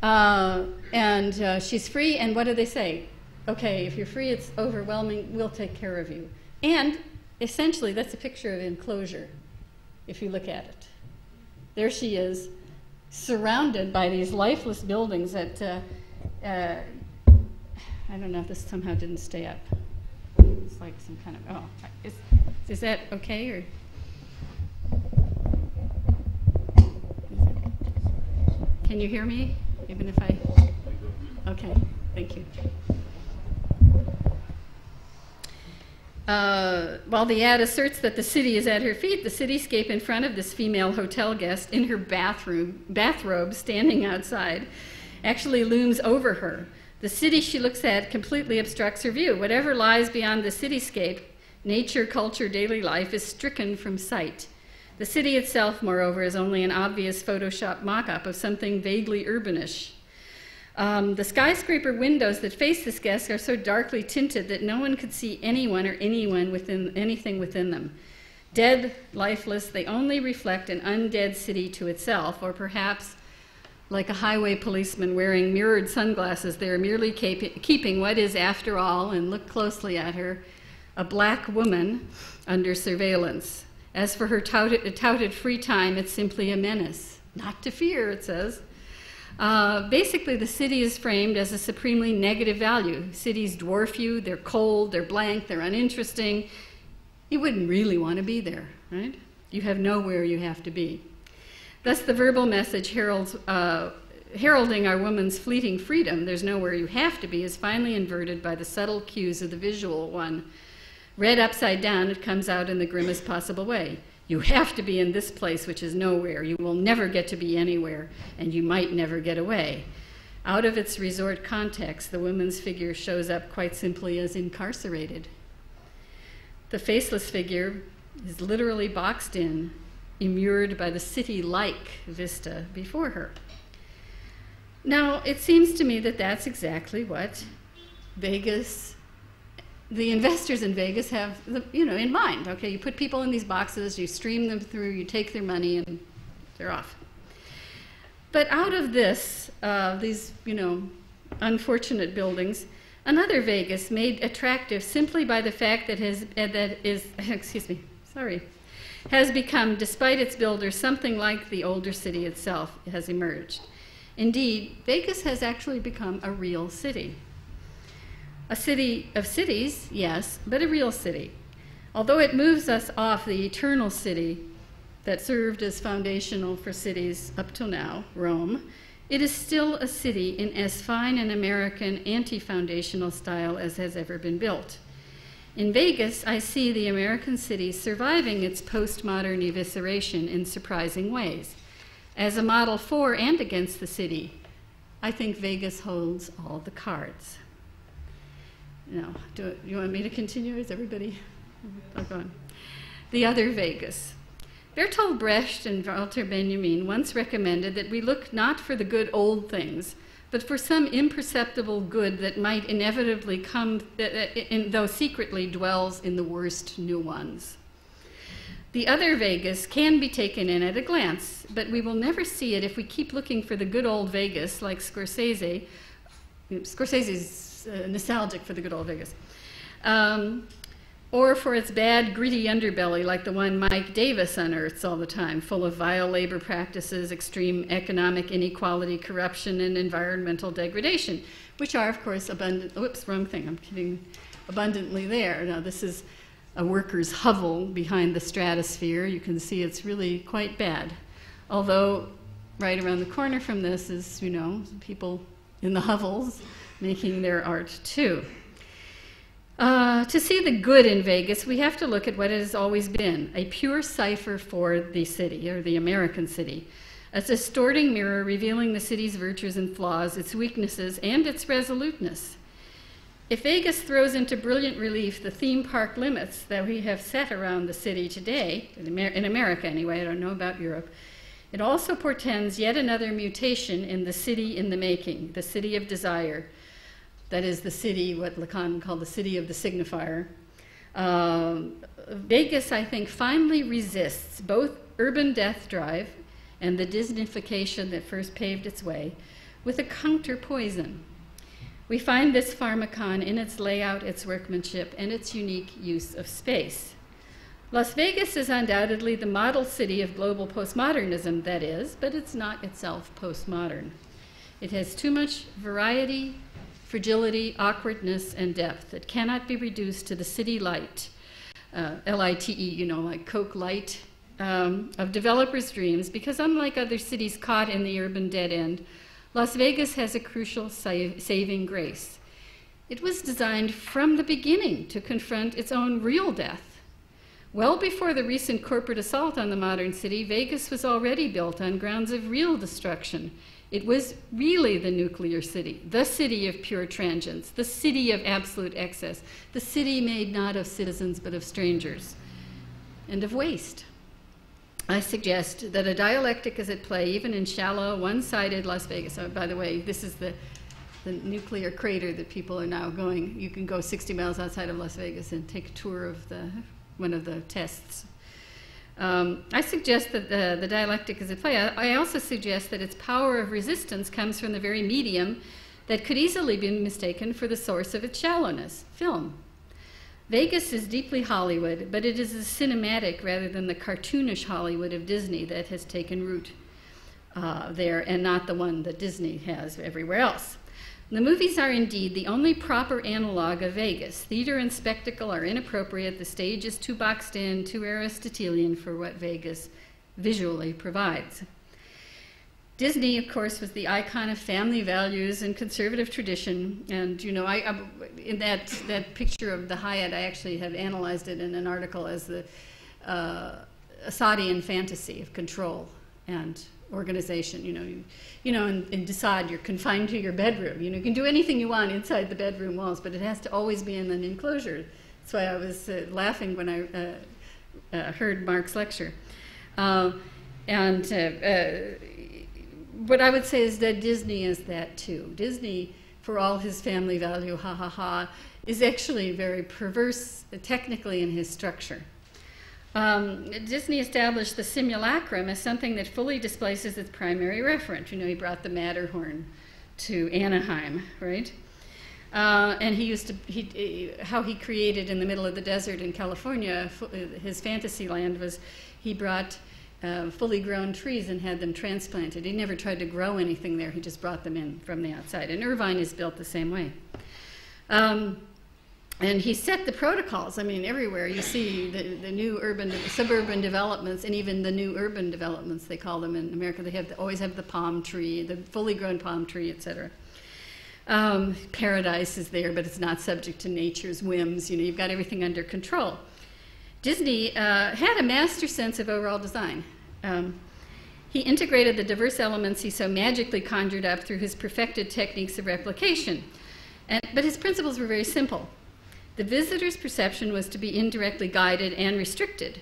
And she's free, and what do they say? Okay, if you're free, it's overwhelming. We'll take care of you. And essentially, that's a picture of enclosure, if you look at it. There she is, surrounded by these lifeless buildings that, I don't know if this somehow didn't stay up. It's like some kind of, is that okay? Or? Can you hear me, even if I, okay, thank you. While the ad asserts that the city is at her feet, the cityscape in front of this female hotel guest in her bathrobe standing outside actually looms over her. The city she looks at completely obstructs her view. Whatever lies beyond the cityscape, nature, culture, daily life, is stricken from sight. The city itself, moreover, is only an obvious Photoshop mock-up of something vaguely urbanish. The skyscraper windows that face this guest are so darkly tinted that no one could see anyone or anything within them. Dead, lifeless, they only reflect an undead city to itself, or perhaps, like a highway policeman wearing mirrored sunglasses, they are merely keeping what is, after all, and look closely at her, a black woman under surveillance. As for her touted free time, it's simply a menace. Not to fear, it says. Basically, the city is framed as a supremely negative value. Cities dwarf you, they're cold, they're blank, they're uninteresting. You wouldn't really want to be there, right? You have nowhere you have to be. Thus, the verbal message heralding our woman's fleeting freedom, there's nowhere you have to be, is finally inverted by the subtle cues of the visual one. Read upside down, it comes out in the grimmest possible way. You have to be in this place, which is nowhere. You will never get to be anywhere, and you might never get away. Out of its resort context, the woman's figure shows up quite simply as incarcerated. The faceless figure is literally boxed in, immured by the city-like vista before her. Now, it seems to me that that's exactly what Vegas, the investors in Vegas have, in mind. Okay, you put people in these boxes, you stream them through, you take their money, and they're off. But out of this, these, unfortunate buildings, another Vegas made attractive simply by the fact that has become, despite its builders, something like the older city itself has emerged. Indeed, Vegas has actually become a real city. A city of cities, yes, but a real city. Although it moves us off the eternal city that served as foundational for cities up till now, Rome, it is still a city in as fine an American anti-foundational style as has ever been built. In Vegas, I see the American city surviving its postmodern evisceration in surprising ways. As a model for and against the city, I think Vegas holds all the cards. Now, do you want me to continue? Is everybody? I'll go on. The other Vegas. Bertolt Brecht and Walter Benjamin once recommended that we look not for the good old things, but for some imperceptible good that might inevitably come, though secretly dwells in the worst new ones. The other Vegas can be taken in at a glance, but we will never see it if we keep looking for the good old Vegas like Scorsese. Scorsese's nostalgic for the good old Vegas. Or for its bad, gritty underbelly like the one Mike Davis unearths all the time, full of vile labor practices, extreme economic inequality, corruption, and environmental degradation, which are, of course, abundantly there. Now, this is a worker's hovel behind the stratosphere. You can see it's really quite bad. Although, right around the corner from this is, people in the hovels making their art, too. To see the good in Vegas, we have to look at what it has always been, a pure cipher for the city, or the American city, a distorting mirror revealing the city's virtues and flaws, its weaknesses, and its resoluteness. If Vegas throws into brilliant relief the theme park limits that we have set around the city today, in America anyway, I don't know about Europe, it also portends yet another mutation in the city in the making, the city of desire. That is the city, what Lacan called the city of the signifier. Vegas, I think, finally resists both urban death drive and the Disneyfication that first paved its way with a counter poison. We find this pharmacon in its layout, its workmanship, and its unique use of space. Las Vegas is undoubtedly the model city of global postmodernism, that is, but it's not itself postmodern. It has too much variety, fragility, awkwardness, and depth. It cannot be reduced to the city light, L-I-T-E, you know, like Coke Light, of developers' dreams, because unlike other cities caught in the urban dead end, Las Vegas has a crucial saving grace. It was designed from the beginning to confront its own real death. Well before the recent corporate assault on the modern city, Vegas was already built on grounds of real destruction. It was really the nuclear city, the city of pure transience, the city of absolute excess, the city made not of citizens but of strangers, and of waste. I suggest that a dialectic is at play even in shallow, one-sided Las Vegas. Oh, by the way, this is the nuclear crater that people are now going. You can go 60 miles outside of Las Vegas and take a tour of one of the tests. I suggest that the dialectic is at play. I also suggest that its power of resistance comes from the very medium that could easily be mistaken for the source of its shallowness, film. Vegas is deeply Hollywood, but it is the cinematic rather than the cartoonish Hollywood of Disney that has taken root there, and not the one that Disney has everywhere else. The movies are indeed the only proper analog of Vegas. Theater and spectacle are inappropriate. The stage is too boxed in, too Aristotelian for what Vegas visually provides. Disney, of course, was the icon of family values and conservative tradition. And, you know, in that picture of the Hyatt, I actually have analyzed it in an article as the Assadian fantasy of control and organization. You know, in Desaad, you're confined to your bedroom. You know, you can do anything you want inside the bedroom walls, but it has to always be in an enclosure. That's why I was laughing when I heard Mark's lecture. What I would say is that Disney is that too. Disney, for all his family value, ha ha ha, is actually very perverse technically in his structure. Disney established the simulacrum as something that fully displaces its primary referent. You know, he brought the Matterhorn to Anaheim, right? And how he created in the middle of the desert in California, his fantasy land was he brought fully grown trees and had them transplanted. He never tried to grow anything there. He just brought them in from the outside. And Irvine is built the same way. And he set the protocols. I mean, everywhere you see the new suburban developments, and even the new urban developments, they call them in America. They always have the palm tree, the fully grown palm tree, etc. Paradise is there, but it's not subject to nature's whims. You know, you've got everything under control. Disney had a master sense of overall design. He integrated the diverse elements he so magically conjured up through his perfected techniques of replication. But his principles were very simple. The visitor's perception was to be indirectly guided and restricted.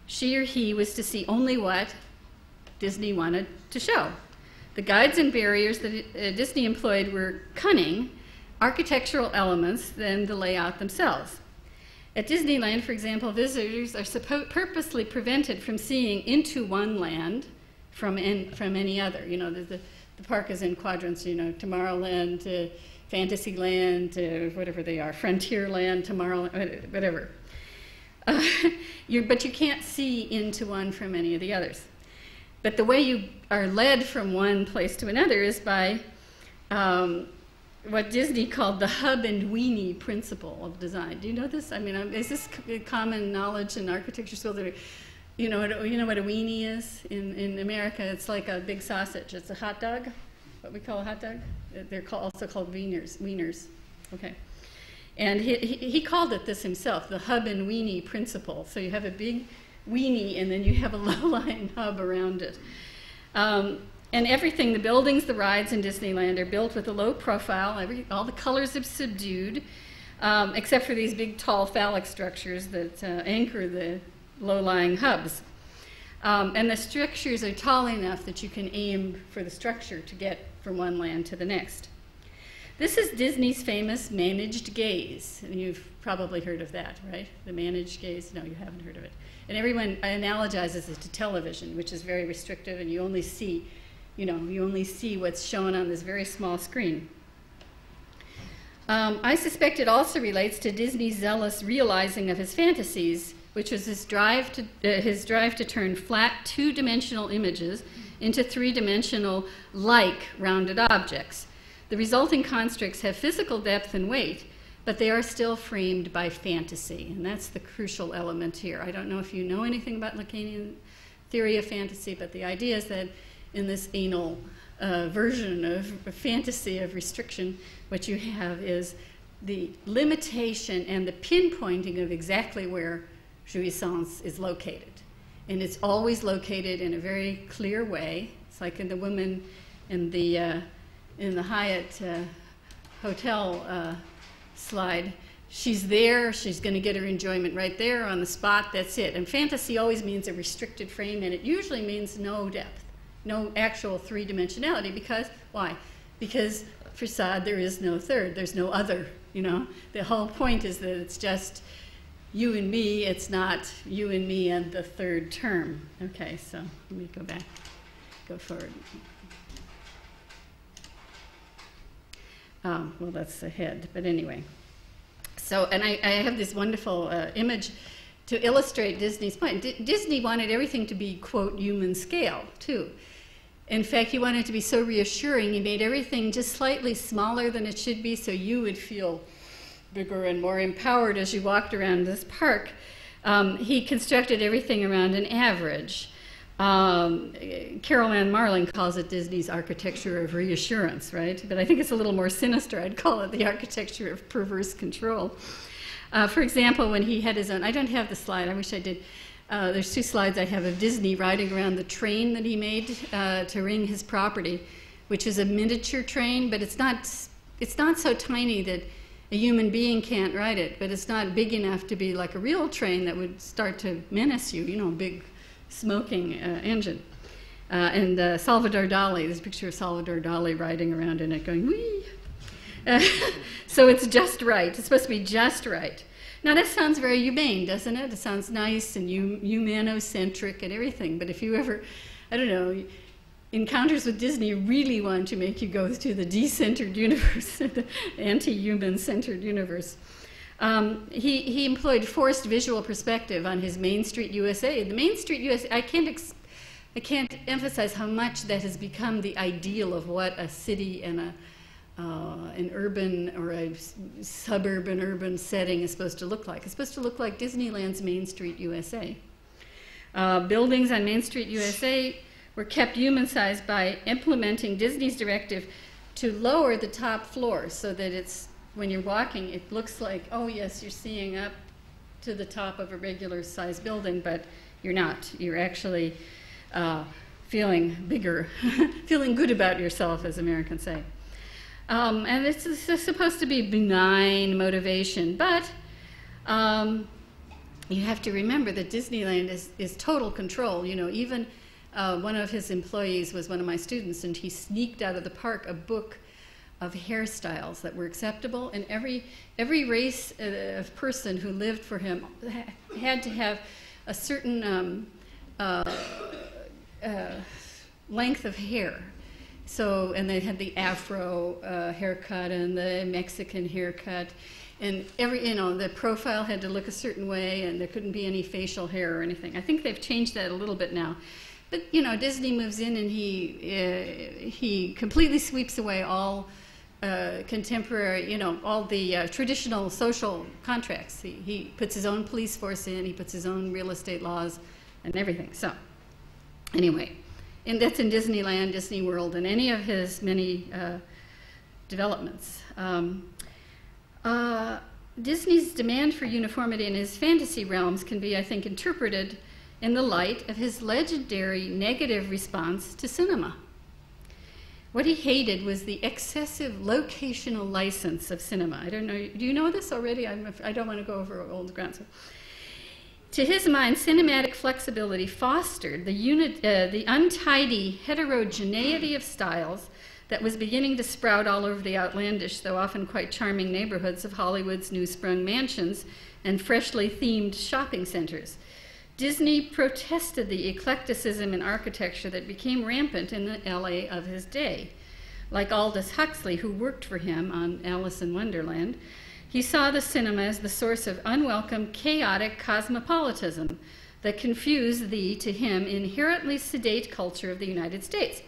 She or he was to see only what Disney wanted to show. The guides and barriers that Disney employed were cunning, architectural elements than the layout themselves. At Disneyland, for example, visitors are purposely prevented from seeing into one land from any other. You know, the park is in quadrants, you know, Tomorrowland, Fantasyland, whatever they are, Frontierland, Tomorrowland, whatever. But you can't see into one from any of the others. But the way you are led from one place to another is by what Disney called the hub and weenie principle of design. Do you know this? I mean, is this common knowledge in architecture schools? You know what a weenie is? In America, it's like a big sausage. It's a hot dog, what we call a hot dog. They're also called wieners. Okay. And he called it this himself, the hub and weenie principle. So you have a big weenie, and then you have a low-lying hub around it. And everything, the buildings, the rides in Disneyland are built with a low profile. All the colors are subdued, except for these big, tall phallic structures that anchor the low-lying hubs. And the structures are tall enough that you can aim for the structure to get from one land to the next. This is Disney's famous managed gaze. And you've probably heard of that, right? The managed gaze? No, you haven't heard of it. And everyone analogizes it to television, which is very restrictive, and you only see, you only see what's shown on this very small screen. I suspect it also relates to Disney's zealous realizing of his fantasies, which was his drive to turn flat two-dimensional images into three-dimensional, like rounded objects. The resulting constructs have physical depth and weight, but they are still framed by fantasy, and that's the crucial element here. I don't know if you know anything about Lacanian theory of fantasy, but the idea is that in this anal version of fantasy of restriction, what you have is the limitation and the pinpointing of exactly where jouissance is located. And it's always located in a very clear way. It's like in the woman in the Hyatt hotel slide. She's there, she's going to get her enjoyment right there on the spot, that's it. And fantasy always means a restricted frame, and it usually means no depth, no actual three-dimensionality, because, why? Because for Sade there is no third, there's no other, The whole point is that it's just you and me, it's not you and me and the third term. Okay, so let me go forward. Well, that's the head, but anyway. So, and I have this wonderful image to illustrate Disney's point. Disney wanted everything to be, quote, human scale, too. In fact, he wanted it to be so reassuring, he made everything just slightly smaller than it should be, so you would feel bigger and more empowered as you walked around this park. He constructed everything around an average. Carol Ann Marling calls it Disney's architecture of reassurance, right? But I think it's a little more sinister. I'd call it the architecture of perverse control. For example, when he had his own, I don't have the slide, I wish I did. There's two slides I have of Disney riding around the train that he made to ring his property, which is a miniature train, but it's not so tiny that a human being can't ride it, but it's not big enough to be like a real train that would start to menace you, a big smoking engine. And Salvador Dali, there's a picture of Salvador Dali riding around in it going, whee! So it's just right. It's supposed to be just right. Now that sounds very humane, doesn't it? It sounds nice and humanocentric and everything, but if you ever, I don't know, encounters with Disney really want to make you go to the de-centered universe, the anti-human-centered universe. He employed forced visual perspective on his Main Street USA. The Main Street USA, I can't emphasize how much that has become the ideal of what a city and an urban or a suburban urban setting is supposed to look like. It's supposed to look like Disneyland's Main Street USA. Buildings on Main Street USA were kept human-sized by implementing Disney's directive to lower the top floor so that it's, when you're walking, it looks like, oh yes, you're seeing up to the top of a regular sized building, but you're not. You're actually feeling bigger, feeling good about yourself, as Americans say. And it's supposed to be benign motivation, but you have to remember that Disneyland is total control. Even one of his employees was one of my students, and he sneaked out of the park a book of hairstyles that were acceptable, and every race of person who lived for him had to have a certain length of hair. So, and they had the Afro haircut and the Mexican haircut, and the profile had to look a certain way, and there couldn't be any facial hair or anything. I think they've changed that a little bit now. But Disney moves in and he completely sweeps away all contemporary, all the traditional social contracts. He puts his own police force in, he puts his own real estate laws and everything. So anyway, and that's in Disneyland, Disney World, and any of his many developments. Disney's demand for uniformity in his fantasy realms can be, I think, interpreted in the light of his legendary negative response to cinema. What he hated was the excessive locational license of cinema. I don't know, do you know this already? I don't want to go over old ground. So. To his mind, cinematic flexibility fostered the untidy heterogeneity of styles that was beginning to sprout all over the outlandish, though often quite charming neighborhoods of Hollywood's new-sprung mansions and freshly themed shopping centers. Disney protested the eclecticism in architecture that became rampant in the LA of his day. Like Aldous Huxley, who worked for him on Alice in Wonderland, he saw the cinema as the source of unwelcome, chaotic cosmopolitanism that confused the, to him, inherently sedate culture of the United States.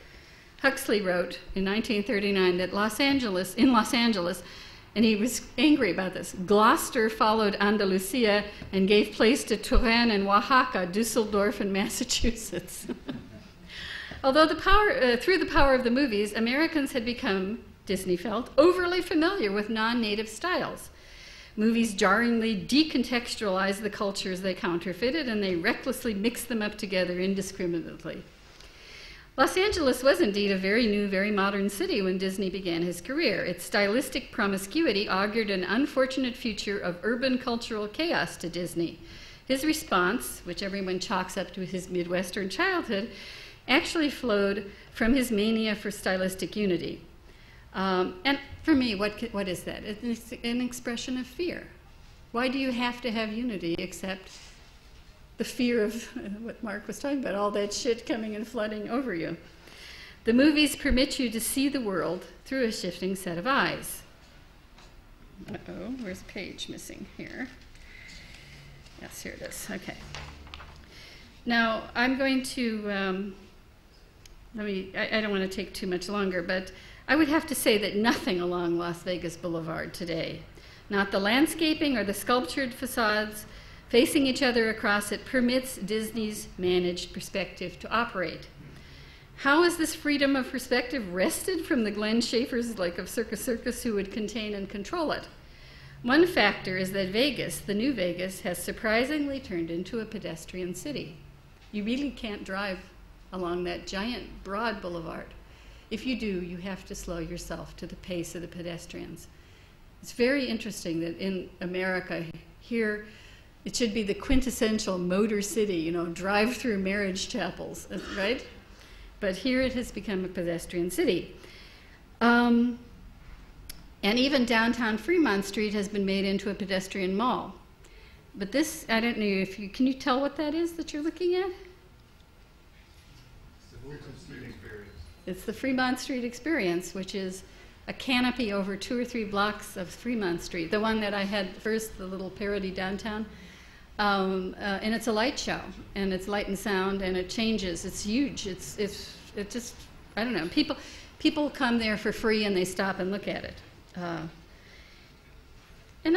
Huxley wrote in 1939 that in Los Angeles, and he was angry about this, Gloucester followed Andalusia and gave place to Turin and Oaxaca, Dusseldorf and Massachusetts. Although through the power of the movies, Americans had become, Disney felt, overly familiar with non-native styles. Movies jarringly decontextualized the cultures they counterfeited, and they recklessly mixed them up together indiscriminately. Los Angeles was indeed a very new, very modern city when Disney began his career. Its stylistic promiscuity augured an unfortunate future of urban cultural chaos to Disney. His response, which everyone chalks up to his Midwestern childhood, actually flowed from his mania for stylistic unity. And for me, what is that? It's an expression of fear. Why do you have to have unity except the fear of what Mark was talking about, all that shit coming and flooding over you? The movies permit you to see the world through a shifting set of eyes. Uh-oh, where's a page missing here? Yes, here it is. Okay. Now, I'm going to, I don't want to take too much longer, but I would have to say that nothing along Las Vegas Boulevard today, not the landscaping or the sculptured facades facing each other across it, permits Disney's managed perspective to operate. How is this freedom of perspective wrested from the Glenn Schaefer's like of Circus Circus who would contain and control it? One factor is that Vegas, the new Vegas, has surprisingly turned into a pedestrian city. You really can't drive along that giant, broad boulevard. If you do, you have to slow yourself to the pace of the pedestrians. It's very interesting that in America, here, it should be the quintessential motor city, you know, drive-through marriage chapels, right? But here it has become a pedestrian city. And even downtown Fremont Street has been made into a pedestrian mall. But this, I don't know if you, can you tell what that is that you're looking at? It's the Fremont Street Experience, which is a canopy over 2 or 3 blocks of Fremont Street, the one that I had first, the little parody downtown. And it's a light show, and it's light and sound, and it changes. It's huge. It just, I don't know. People come there for free, and they stop and look at it. And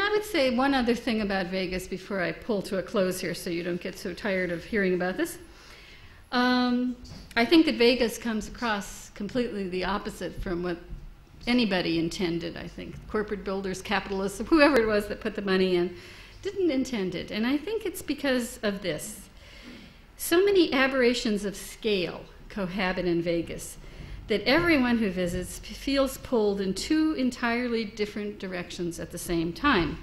I would say one other thing about Vegas before I pull to a close here so you don't get so tired of hearing about this. I think that Vegas comes across completely the opposite from what anybody intended, I think. Corporate builders, capitalists, whoever it was that put the money in, didn't intend it. And I think it's because of this. So many aberrations of scale cohabit in Vegas that everyone who visits feels pulled in 2 entirely different directions at the same time,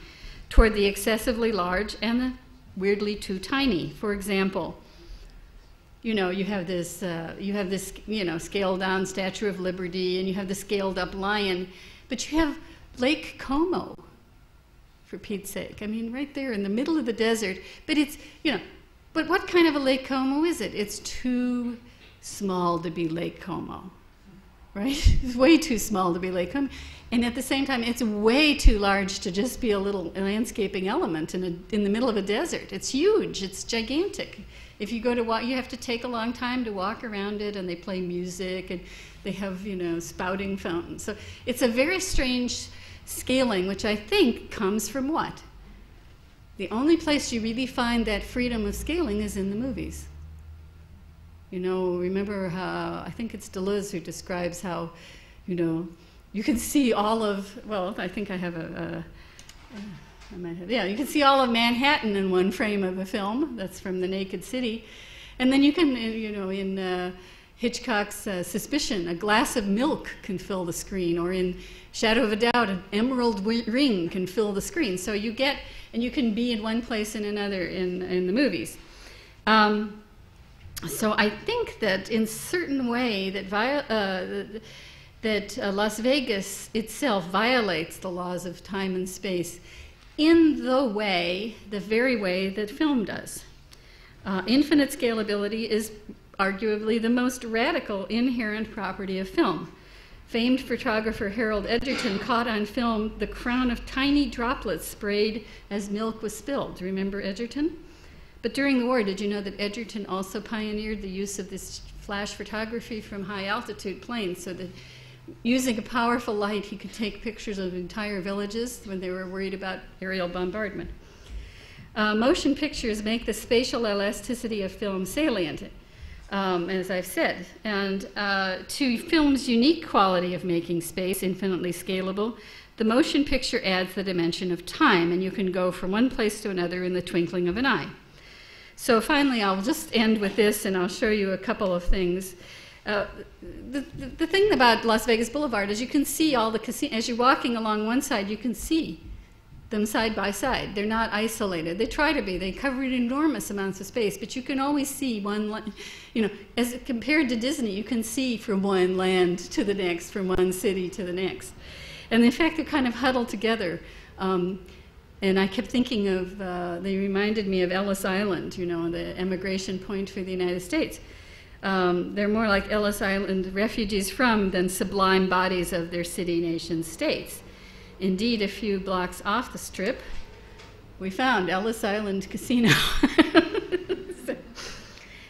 toward the excessively large and the weirdly too tiny. For example, you know, you have this, scaled down Statue of Liberty, and you have the scaled up lion, but you have Lake Como, for Pete's sake. I mean, right there in the middle of the desert, but it's, but what kind of a Lake Como is it? It's too small to be Lake Como, right? It's way too small to be Lake Como. And at the same time, it's way too large to just be a little landscaping element in the middle of a desert. It's huge, it's gigantic. If you go to walk, you have to take a long time to walk around it, and they play music, and they have, spouting fountains. So it's a very strange scaling, which I think comes from what? The only place you really find that freedom of scaling is in the movies. Remember how, I think it's Deleuze who describes how, you can see all of, well, I think I have you can see all of Manhattan in one frame of a film. That's from The Naked City. And then you can, Hitchcock's Suspicion, a glass of milk can fill the screen, or in Shadow of a Doubt, an emerald ring can fill the screen. So you get, and you can be in one place and another in the movies. So I think that in certain way that Las Vegas itself violates the laws of time and space in the very way that film does. Infinite scalability is arguably the most radical inherent property of film. Famed photographer Harold Edgerton caught on film the crown of tiny droplets sprayed as milk was spilled. Remember Edgerton? But during the war, did you know that Edgerton also pioneered the use of this flash photography from high altitude planes, so that using a powerful light he could take pictures of entire villages when they were worried about aerial bombardment. Motion pictures make the spatial elasticity of film salient, as I've said, and to film's unique quality of making space infinitely scalable, the motion picture adds the dimension of time, and you can go from one place to another in the twinkling of an eye. So finally, I'll just end with this, and I'll show you a couple of things. The thing about Las Vegas Boulevard is you can see all the casinos. As you're walking along one side, you can see them side by side. They're not isolated. They try to be. They cover enormous amounts of space, but you can always see one, as compared to Disney, you can see from one land to the next, from one city to the next. And in fact, they're kind of huddled together. And I kept thinking of, they reminded me of Ellis Island, the emigration point for the United States. They're more like Ellis Island refugees from than sublime bodies of their city, nation, states. Indeed, a few blocks off the strip, we found Ellis Island Casino.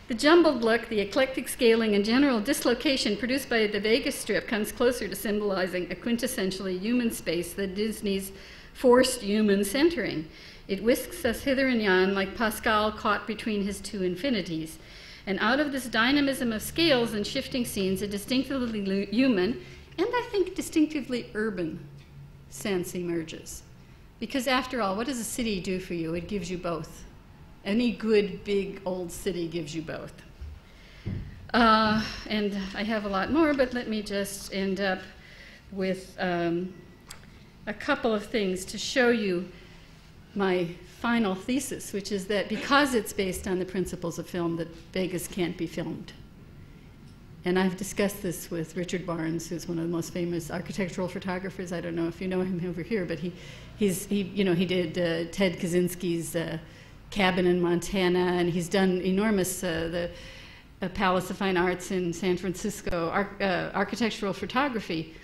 The jumbled look, the eclectic scaling, and general dislocation produced by the Vegas Strip comes closer to symbolizing a quintessentially human space than Disney's forced human centering. It whisks us hither and yon like Pascal caught between his two infinities. And out of this dynamism of scales and shifting scenes, a distinctively human, and I think distinctively urban, sense emerges. Because after all, what does a city do for you? It gives you both. Any good, big, old city gives you both. And I have a lot more, but let me just end up with a couple of things to show you my final thesis, which is that because it's based on the principles of film, that Vegas can't be filmed. And I've discussed this with Richard Barnes, who's one of the most famous architectural photographers. I don't know if you know him over here, but he did Ted Kaczynski's cabin in Montana, and he's done enormous, the Palace of Fine Arts in San Francisco, architectural photography,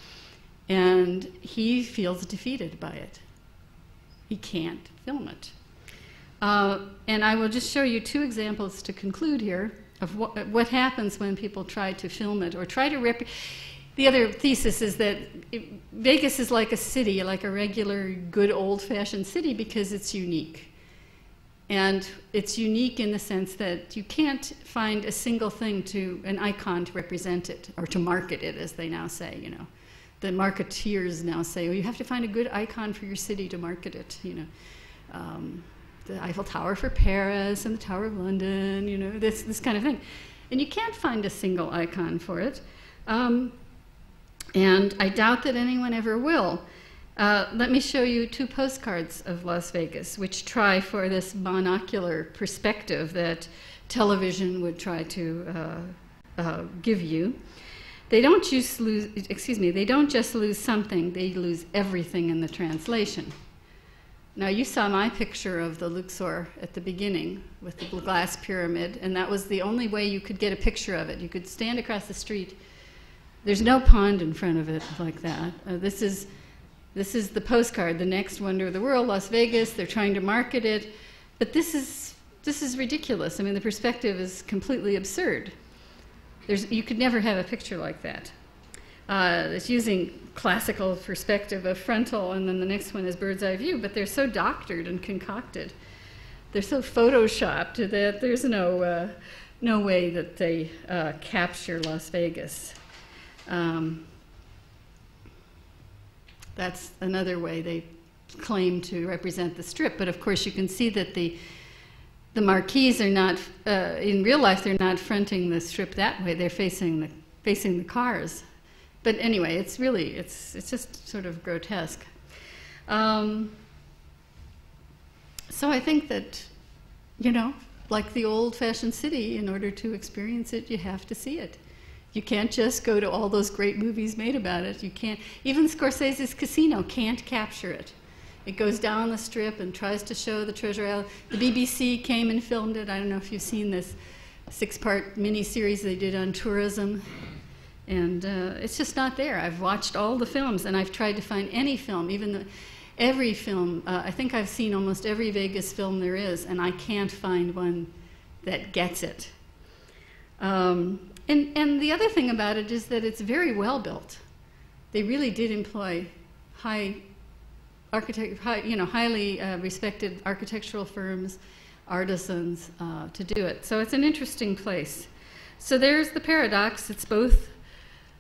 and he feels defeated by it. He can't film it. And I will just show you two examples to conclude here of what happens when people try to film it or try to The other thesis is that Vegas is like a city, like a regular, good, old-fashioned city, because it's unique. And it's unique in the sense that you can't find a single thing an icon to represent it, or to market it, as they now say, The marketeers now say, well, you have to find a good icon for your city to market it, The Eiffel Tower for Paris and the Tower of London, this kind of thing. And you can't find a single icon for it. And I doubt that anyone ever will. Let me show you two postcards of Las Vegas, which try for this monocular perspective that television would try to give you. They don't just lose something, they lose everything in the translation. Now, you saw my picture of the Luxor at the beginning with the glass pyramid, and that was the only way you could get a picture of it. You could stand across the street. There's no pond in front of it like that. This is the postcard, the next wonder of the world, Las Vegas. They're trying to market it, but this is ridiculous. I mean, the perspective is completely absurd. You could never have a picture like that. It's using classical perspective of frontal, and then the next one is bird's eye view, but they're so doctored and concocted. They're so photoshopped that there's no way that they capture Las Vegas. That's another way they claim to represent the Strip, but of course you can see that the the marquees are not, in real life, they're not fronting the strip that way. They're facing the cars. But anyway, it's really, it's just sort of grotesque. So I think that, you know, like the old-fashioned city, in order to experience it, you have to see it. You can't just go to all those great movies made about it. You can't, even Scorsese's Casino can't capture it. It goes down the strip and tries to show the Treasure Island. The BBC came and filmed it. I don't know if you've seen this 6-part mini-series they did on tourism. And it's just not there. I've watched all the films, and I've tried to find any film, every film. I think I've seen almost every Vegas film there is, and I can't find one that gets it. And the other thing about it is that it's very well built. They really did employ highly respected architectural firms, artisans to do it. So it's an interesting place. So there's the paradox. It's both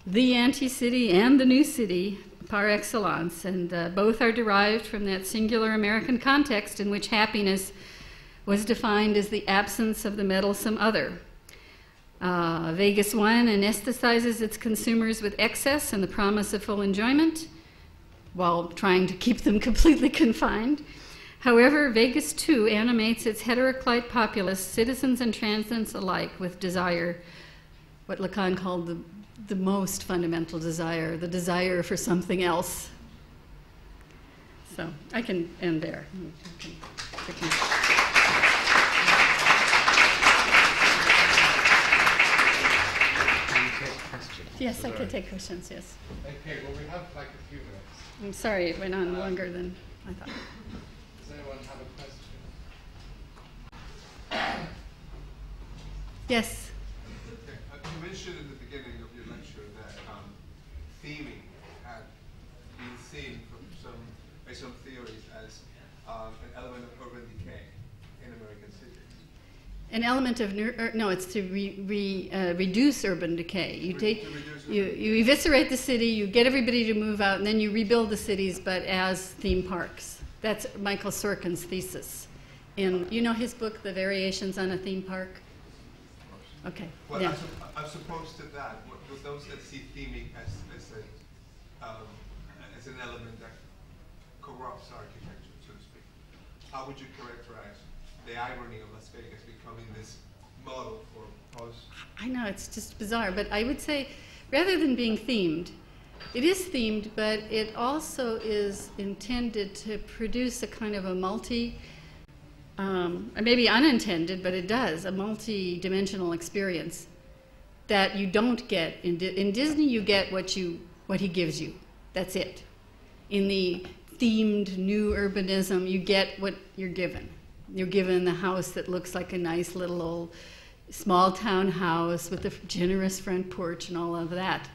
the anti-city and the new city par excellence, and both are derived from that singular American context in which happiness was defined as the absence of the meddlesome other. Vegas I anesthetizes its consumers with excess and the promise of full enjoyment, while trying to keep them completely confined. However, Vegas II animates its heteroclite populace, citizens and transients alike, with desire, what Lacan called the most fundamental desire, the desire for something else. So I can end there. Yes, I could take questions, yes. Okay, well, we have like a few minutes. I'm sorry it went on longer than I thought. Does anyone have a question? Yes? Okay. You mentioned at the beginning of your lecture that theming had been seen by some theories as an element of urban decay in American cities. An element of, no, it's to reduce urban decay. You eviscerate the city, you get everybody to move out, and then you rebuild the cities, but as theme parks. That's Michael Sorkin's thesis. And you know his book, The Variations on a Theme Park? Okay. Well, yeah. as opposed to that, those that see theming as an element that corrupts architecture, so to speak, how would you characterize the irony of Las Vegas becoming this model for post? I know, it's just bizarre, but I would say, rather than being themed, it is themed, but it also is intended to produce a kind of a maybe unintended, but it does, a multi-dimensional experience that you don't get. In Disney, you get what he gives you. That's it. In the themed new urbanism, you get what you're given. You're given the house that looks like a nice little old small town house with a generous front porch and all of that.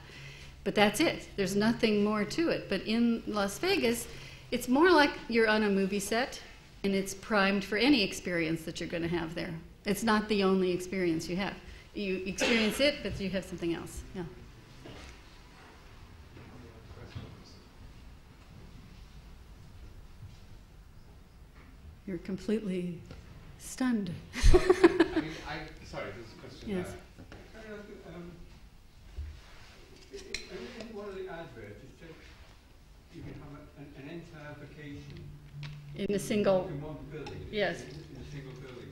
But that's it. There's nothing more to it. But in Las Vegas, it's more like you're on a movie set, and it's primed for any experience that you're going to have there. It's not the only experience you have. You experience it, but you have something else. Yeah. You're completely stunned. Sorry, there's a question yes. there. In one of the adverts, it said you can have an entire vacation in a single. In one building. Yes. In a single building.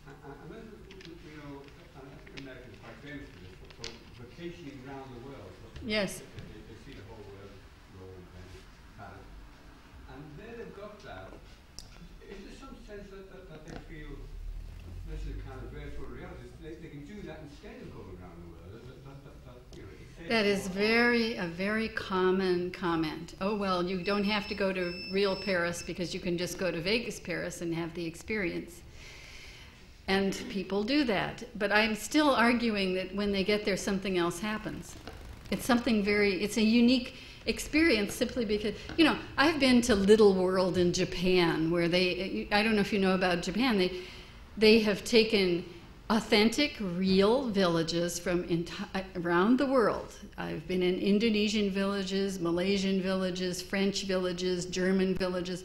And then, you know, I think Americans are quite famous for this, for vacationing around the world. Yes. They see the whole world, Rome, Venice, Paris. And there they've got that. Is there some sense that they feel this is kind of virtual reality? They can do that instead of going around the world. That is a very common comment. Oh, well, you don't have to go to real Paris because you can just go to Vegas, Paris and have the experience. And people do that. But I'm still arguing that when they get there, something else happens. It's a unique experience simply because, you know, I've been to Little World in Japan where I don't know if you know about Japan, they have taken authentic, real villages from around the world. I've been in Indonesian villages, Malaysian villages, French villages, German villages.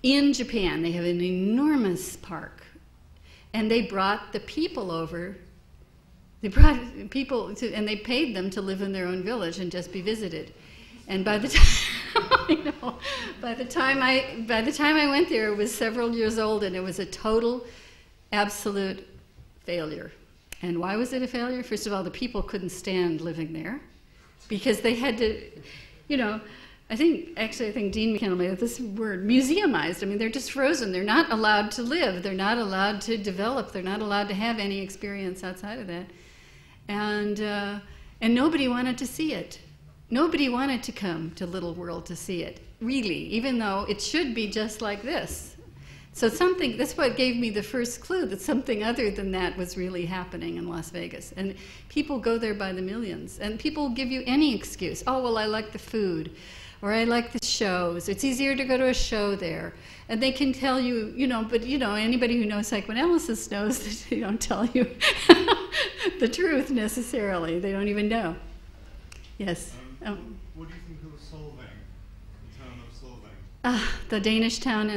In Japan, they have an enormous park. And they brought the people over. They brought people to, and they paid them to live in their own village and just be visited. And by the time I know, by the time I went there, it was several years old, and it was a total, absolute failure. And why was it a failure? First of all, the people couldn't stand living there because they had to, you know, I think Dean McCannell made this word, museumized. I mean, they're just frozen. They're not allowed to live. They're not allowed to develop. They're not allowed to have any experience outside of that. And nobody wanted to see it. Nobody wanted to come to Little World to see it, really, even though it should be just like this. So that's what gave me the first clue that something other than that was really happening in Las Vegas. And people go there by the millions. And people give you any excuse. Oh, well, I like the food. Or I like the shows. It's easier to go to a show there. And they can tell you, but anybody who knows psychoanalysis knows that they don't tell you the truth necessarily. They don't even know. Yes? What do you think of Solvang, the town of Solvang? The Danish town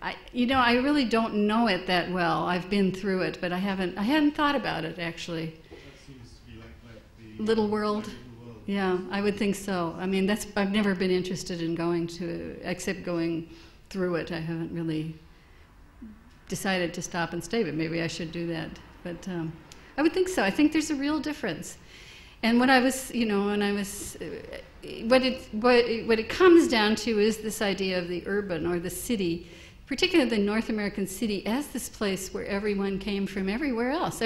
I really don't know it that well. I've been through it, but I hadn't thought about it, actually. That seems to be like the Little World. Little World. Yeah, I would think so. I mean, I've never been interested in going to, except going through it. I haven't really decided to stop and stay, but maybe I should do that. But I would think so. I think there's a real difference. And what it comes down to is this idea of the urban or the city, particularly the North American city, as this place where everyone came from everywhere else.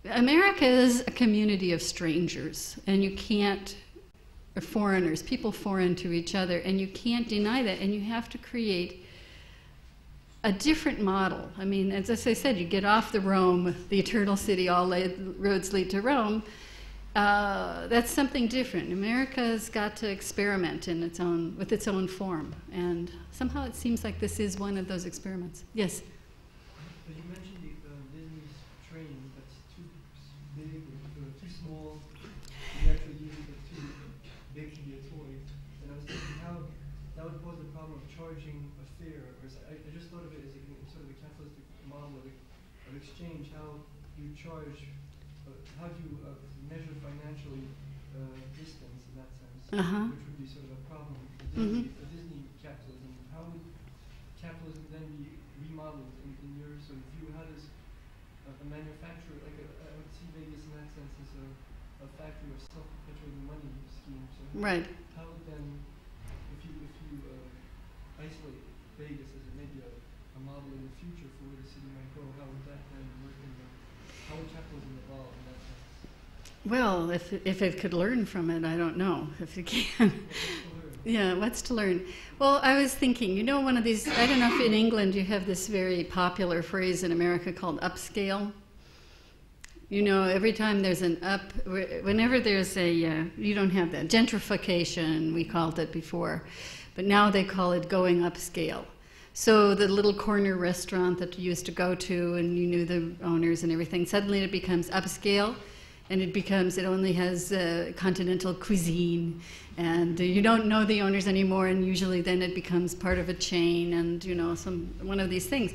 America is a community of strangers, and you can't, or foreigners, people foreign to each other, and you can't deny that, and you have to create a different model. I mean, as I said, you get off the Rome, the eternal city, all roads lead to Rome. That's something different. America's got to experiment with its own form, and somehow it seems like this is one of those experiments. Yes? You mentioned Disney's train that's too big or too small. You actually use it as too big to be a toy. And I was thinking how that would pose the problem of charging a fare. I just thought of it as sort of a capitalistic model of exchange, how you charge, how do you measure financially distance in that sense, which would be sort of a problem for Disney capitalism. How would capitalism then be remodeled in your sort of view? How does a manufacturer, I would see Vegas in that sense as a factory of self-perpetuating money scheme. So right. How would then, if you isolate Vegas as maybe a model in the future for where the city might go, how would that then work how would capitalism evolve in that sense? Well, if it could learn from it, I don't know if it can. Yeah, what's to learn? Well, I was thinking, one of these, I don't know if in England you have this very popular phrase in America called upscale. Every time there's whenever there's you don't have that, gentrification, we called it before, but now they call it going upscale. So the little corner restaurant that you used to go to and you knew the owners and everything, suddenly it becomes upscale. And it only has continental cuisine, and you don't know the owners anymore, and usually then it becomes part of a chain and, one of these things.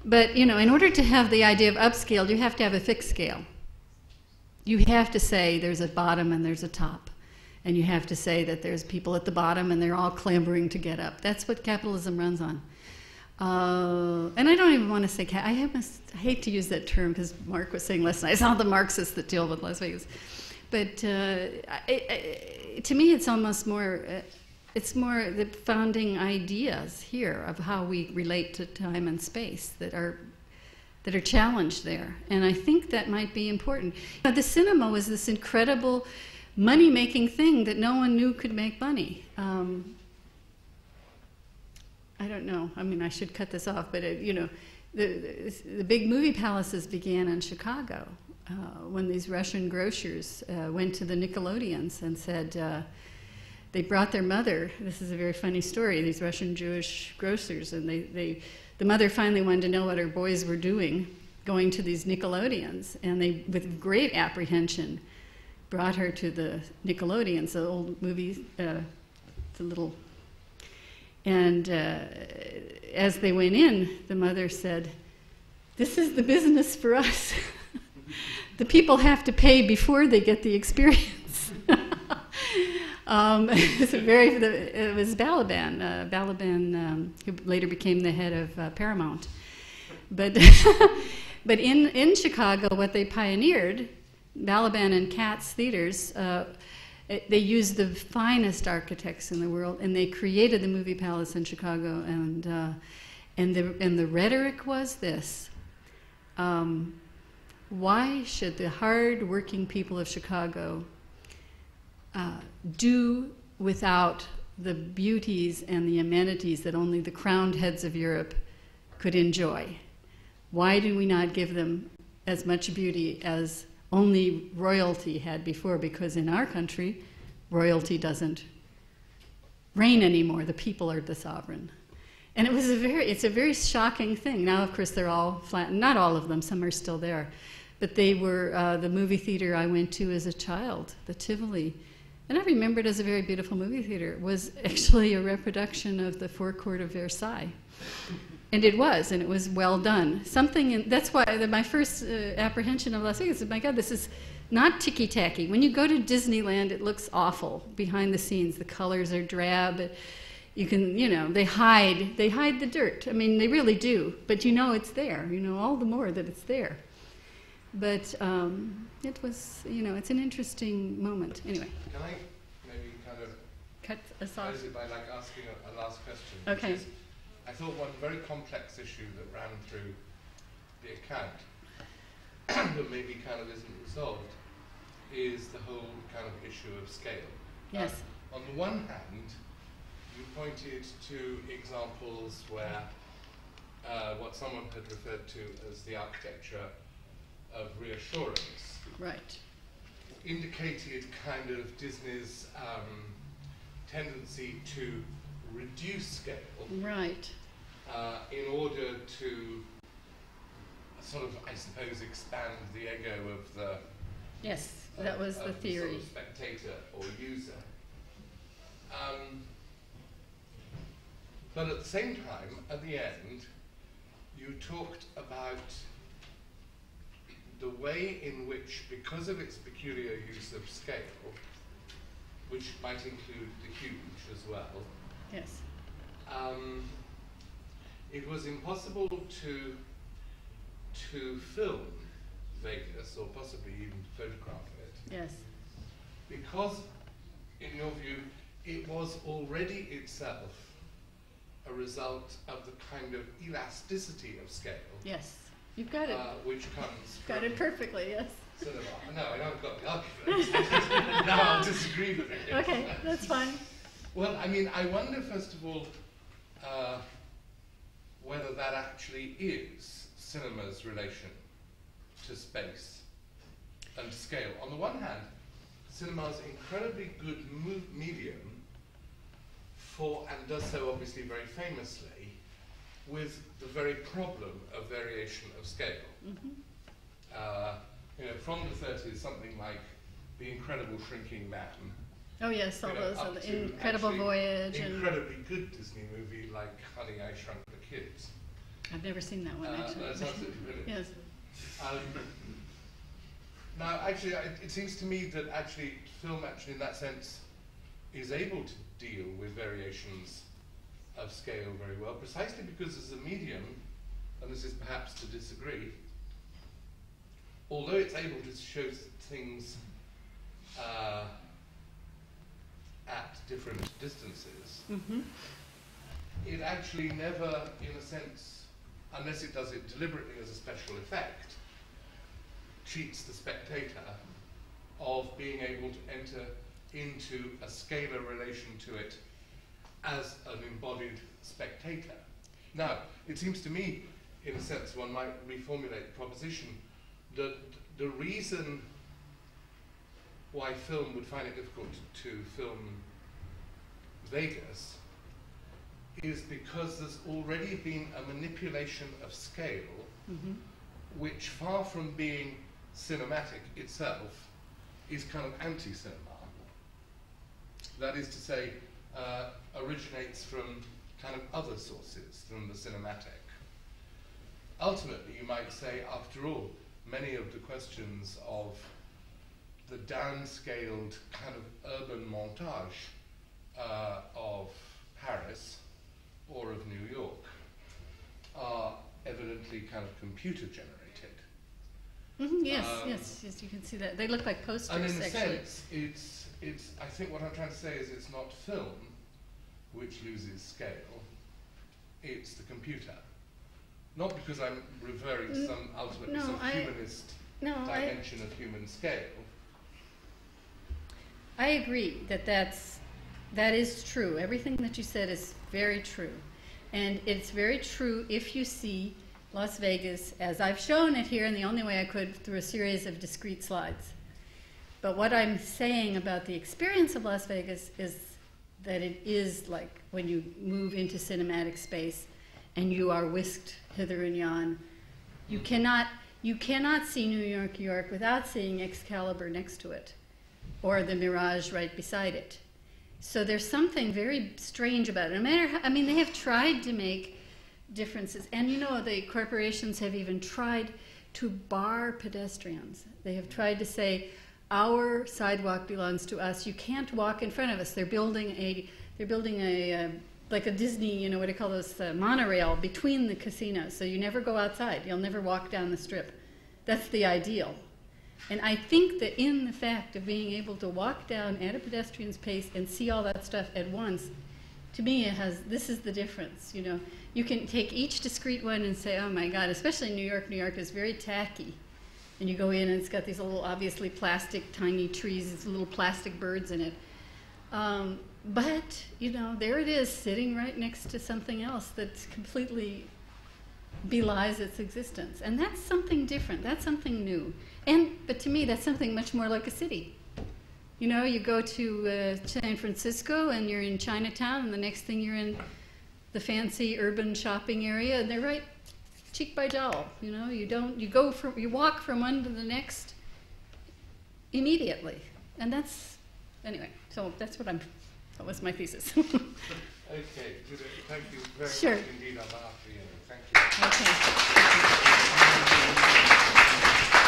But, in order to have the idea of upscale, you have to have a fixed scale. You have to say there's a bottom and there's a top. And you have to say that there's people at the bottom and they're all clambering to get up. That's what capitalism runs on. And I don't even want to say, I hate to use that term because Mark was saying last night, it's not the Marxists that deal with Las Vegas. But to me, it's almost more, it's more the founding ideas here of how we relate to time and space that are challenged there. And I think that might be important. The cinema was this incredible money-making thing that no one knew could make money. I don't know. I mean, I should cut this off, but the big movie palaces began in Chicago when these Russian grocers went to the Nickelodeons and said they brought their mother. This is a very funny story. These Russian Jewish grocers, and the mother finally wanted to know what her boys were doing, going to these Nickelodeons, and they, with great apprehension, brought her to the Nickelodeons, the old movies, the little. And as they went in, the mother said, this is the business for us. The people have to pay before they get the experience. It was Balaban, who later became the head of Paramount. But but in Chicago, what they pioneered, Balaban and Katz theaters, they used the finest architects in the world, and they created the Movie Palace in Chicago. And the rhetoric was this: why should the hard-working people of Chicago do without the beauties and the amenities that only the crowned heads of Europe could enjoy? Why do we not give them as much beauty as only royalty had before? Because in our country, royalty doesn't reign anymore. The people are the sovereign. And it's a very shocking thing. Now, of course, they're all flattened. Not all of them. Some are still there. But they were the movie theater I went to as a child, the Tivoli. And I remember it as a very beautiful movie theater. It was actually a reproduction of the forecourt of Versailles. And it was well done. That's why my first apprehension of Las Vegas is, my God, this is not ticky-tacky. When you go to Disneyland, it looks awful behind the scenes. The colors are drab. You can, they hide the dirt. I mean, they really do. But it's there, all the more that it's there. But it was, it's an interesting moment. Anyway. Can I maybe kind of cut us off? close it by asking a last question? Okay. I thought one very complex issue that ran through the account that maybe kind of isn't resolved is the whole kind of issue of scale. Yes. On the one hand, you pointed to examples where what someone had referred to as the architecture of reassurance, right, indicated kind of Disney's tendency to reduce scale, right, in order to sort of, I suppose, expand the ego of the that was the theory. Sort of spectator or user. But at the same time, at the end, you talked about the way in which, because of its peculiar use of scale, which might include the huge as well, yes, it was impossible to film Vegas, or possibly even photograph it, yes, because, in your view, it was already itself a result of the kind of elasticity of scale. yes. You've got it. Which comes got it perfectly, yes. Cinema. No, I haven't got the argument. Now I'll disagree with it. Okay, that's fine. Well, I mean, I wonder, first of all, whether that actually is cinema's relation to space and scale. On the one hand, cinema's incredibly good medium for, and does so obviously very famously, with the very problem of variation of scale. Mm-hmm. From the 30s, something like The Incredible Shrinking Man. Oh yes, all those are the Incredible Voyage. Incredibly good Disney movie like Honey, I Shrunk the Kids. I've never seen that one, actually. That's absolutely brilliant. Yes. Now, actually, it seems to me that actually film, in that sense, is able to deal with variations of scale very well, precisely because as a medium, and this is perhaps to disagree, although it's able to show things at different distances, Mm-hmm. it actually never, in a sense, unless it does it deliberately as a special effect, cheats the spectator of being able to enter into a scalar relation to it as an embodied spectator. Now, it seems to me, in a sense, one might reformulate the proposition that the reason why film would find it difficult to film Vegas is because there's already been a manipulation of scale, Mm-hmm. which, far from being cinematic itself, is kind of anti-cinema. That is to say, originates from kind of other sources than the cinematic. ultimately, you might say, after all, many of the questions of the downscaled kind of urban montage of Paris or of New York are evidently kind of computer generated. Mm-hmm, yes, you can see that. They look like posters, and in a actually. sense, it's. I think what I'm trying to say is it's not film which loses scale, it's the computer. Not because I'm referring to some humanist dimension of human scale. I agree that is true. Everything that you said is very true. And it's very true if you see Las Vegas as I've shown it here in the only way I could through a series of discrete slides. But what I'm saying about the experience of Las Vegas is that it is like when you move into cinematic space and you are whisked hither and yon. You cannot see New York, New York without seeing Excalibur next to it or the Mirage right beside it. So there's something very strange about it. No matter how, I mean, they have tried to make differences. And you know, the corporations have even tried to bar pedestrians. They have tried to say, our sidewalk belongs to us. You can't walk in front of us. They're building a like a Disney, you know, what do you call those, monorail between the casinos. So you never go outside. You'll never walk down the strip. That's the ideal. And I think that in the fact of being able to walk down at a pedestrian's pace and see all that stuff at once, to me this is the difference, you know. You can take each discrete one and say, oh my God, especially New York is very tacky. And you go in and it's got these little, obviously plastic, tiny trees, these little plastic birds in it. But, you know, there it is, sitting right next to something else that completely belies its existence. And that's something different, that's something new. But to me, that's something much more like a city. You know, you go to San Francisco and you're in Chinatown, and the next thing you're in the fancy urban shopping area, and they're right cheek by jowl. You know, you walk from one to the next immediately. And anyway, so that was my thesis. Okay, Juliet, thank you very much indeed on behalf of the Thank you. Okay.